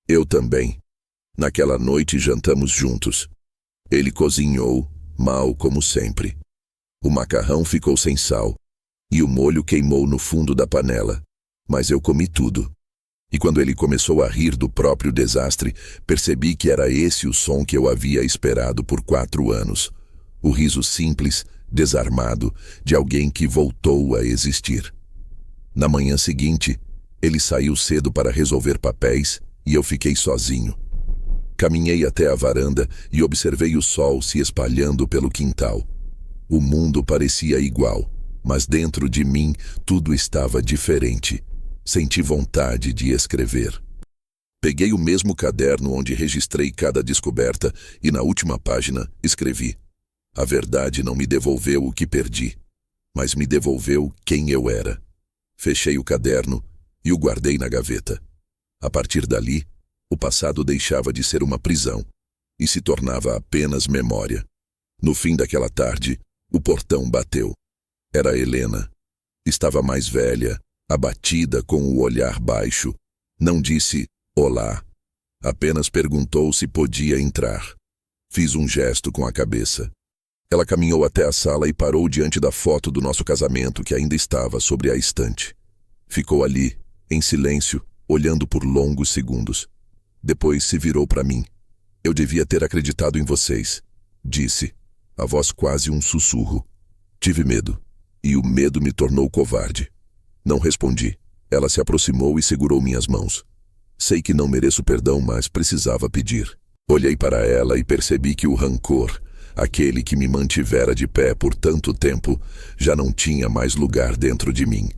"Eu também." Naquela noite jantamos juntos. Ele cozinhou, mal como sempre. O macarrão ficou sem sal. e o molho queimou no fundo da panela. Mas eu comi tudo. E quando ele começou a rir do próprio desastre, percebi que era esse o som que eu havia esperado por 4 anos. O riso simples, desarmado, de alguém que voltou a existir. Na manhã seguinte, ele saiu cedo para resolver papéis e eu fiquei sozinho. Caminhei até a varanda e observei o sol se espalhando pelo quintal. O mundo parecia igual, mas dentro de mim tudo estava diferente. Senti vontade de escrever. Peguei o mesmo caderno onde registrei cada descoberta e na última página escrevi: a verdade não me devolveu o que perdi, mas me devolveu quem eu era. Fechei o caderno e o guardei na gaveta. A partir dali, o passado deixava de ser uma prisão e se tornava apenas memória. No fim daquela tarde, o portão bateu. Era Helena. Estava mais velha, abatida, com o olhar baixo. Não disse olá. Apenas perguntou se podia entrar. Fiz um gesto com a cabeça. Ela caminhou até a sala e parou diante da foto do nosso casamento que ainda estava sobre a estante. Ficou ali, em silêncio, olhando por longos segundos. Depois se virou para mim. Eu devia ter acreditado em vocês, disse, a voz quase um sussurro. Tive medo, e o medo me tornou covarde. Não respondi. Ela se aproximou e segurou minhas mãos. Sei que não mereço perdão, mas precisava pedir. Olhei para ela e percebi que o rancor, aquele que me mantivera de pé por tanto tempo, já não tinha mais lugar dentro de mim.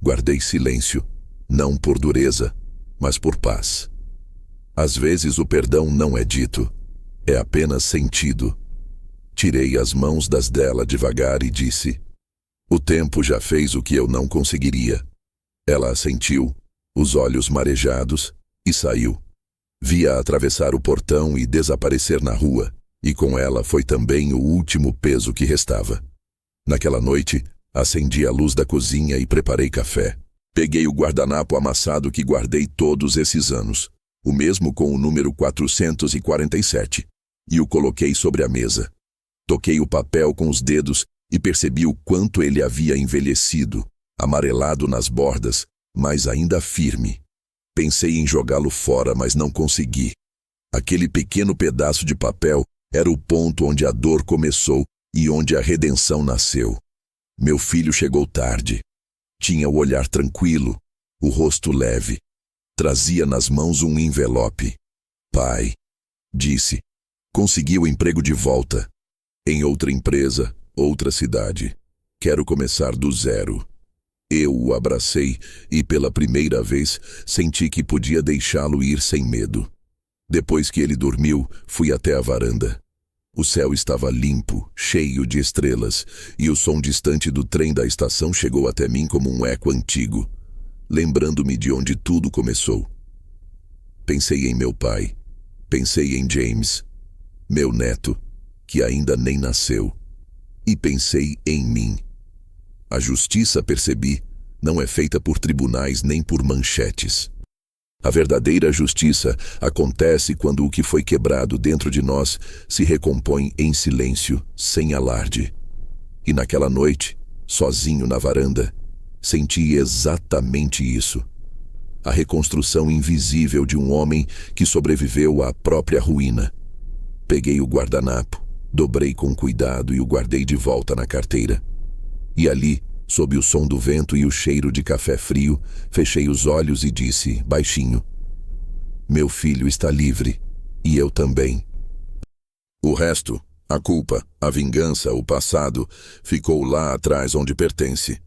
Guardei silêncio, não por dureza, mas por paz. Às vezes o perdão não é dito, é apenas sentido. Tirei as mãos das dela devagar e disse: o tempo já fez o que eu não conseguiria. Ela assentiu, os olhos marejados, e saiu. Vi-a atravessar o portão e desaparecer na rua, e com ela foi também o último peso que restava. Naquela noite, acendi a luz da cozinha e preparei café. Peguei o guardanapo amassado que guardei todos esses anos, o mesmo com o número 447, e o coloquei sobre a mesa. Toquei o papel com os dedos e percebi o quanto ele havia envelhecido, amarelado nas bordas, mas ainda firme. Pensei em jogá-lo fora, mas não consegui. Aquele pequeno pedaço de papel era o ponto onde a dor começou e onde a redenção nasceu. Meu filho chegou tarde. Tinha o olhar tranquilo, o rosto leve. Trazia nas mãos um envelope. Pai, disse, consegui o emprego de volta. Em outra empresa, outra cidade. Quero começar do zero. Eu o abracei e pela primeira vez senti que podia deixá-lo ir sem medo. Depois que ele dormiu, fui até a varanda. O céu estava limpo, cheio de estrelas, e o som distante do trem da estação chegou até mim como um eco antigo, lembrando-me de onde tudo começou. Pensei em meu pai, pensei em James, meu neto, que ainda nem nasceu, e pensei em mim. A justiça, percebi, não é feita por tribunais nem por manchetes. A verdadeira justiça acontece quando o que foi quebrado dentro de nós se recompõe em silêncio, sem alarde. E naquela noite, sozinho na varanda, senti exatamente isso. A reconstrução invisível de um homem que sobreviveu à própria ruína. Peguei o guardanapo, dobrei com cuidado e o guardei de volta na carteira. E ali, sob o som do vento e o cheiro de café frio, fechei os olhos e disse, baixinho: meu filho está livre, e eu também. O resto, a culpa, a vingança, o passado, ficou lá atrás onde pertence.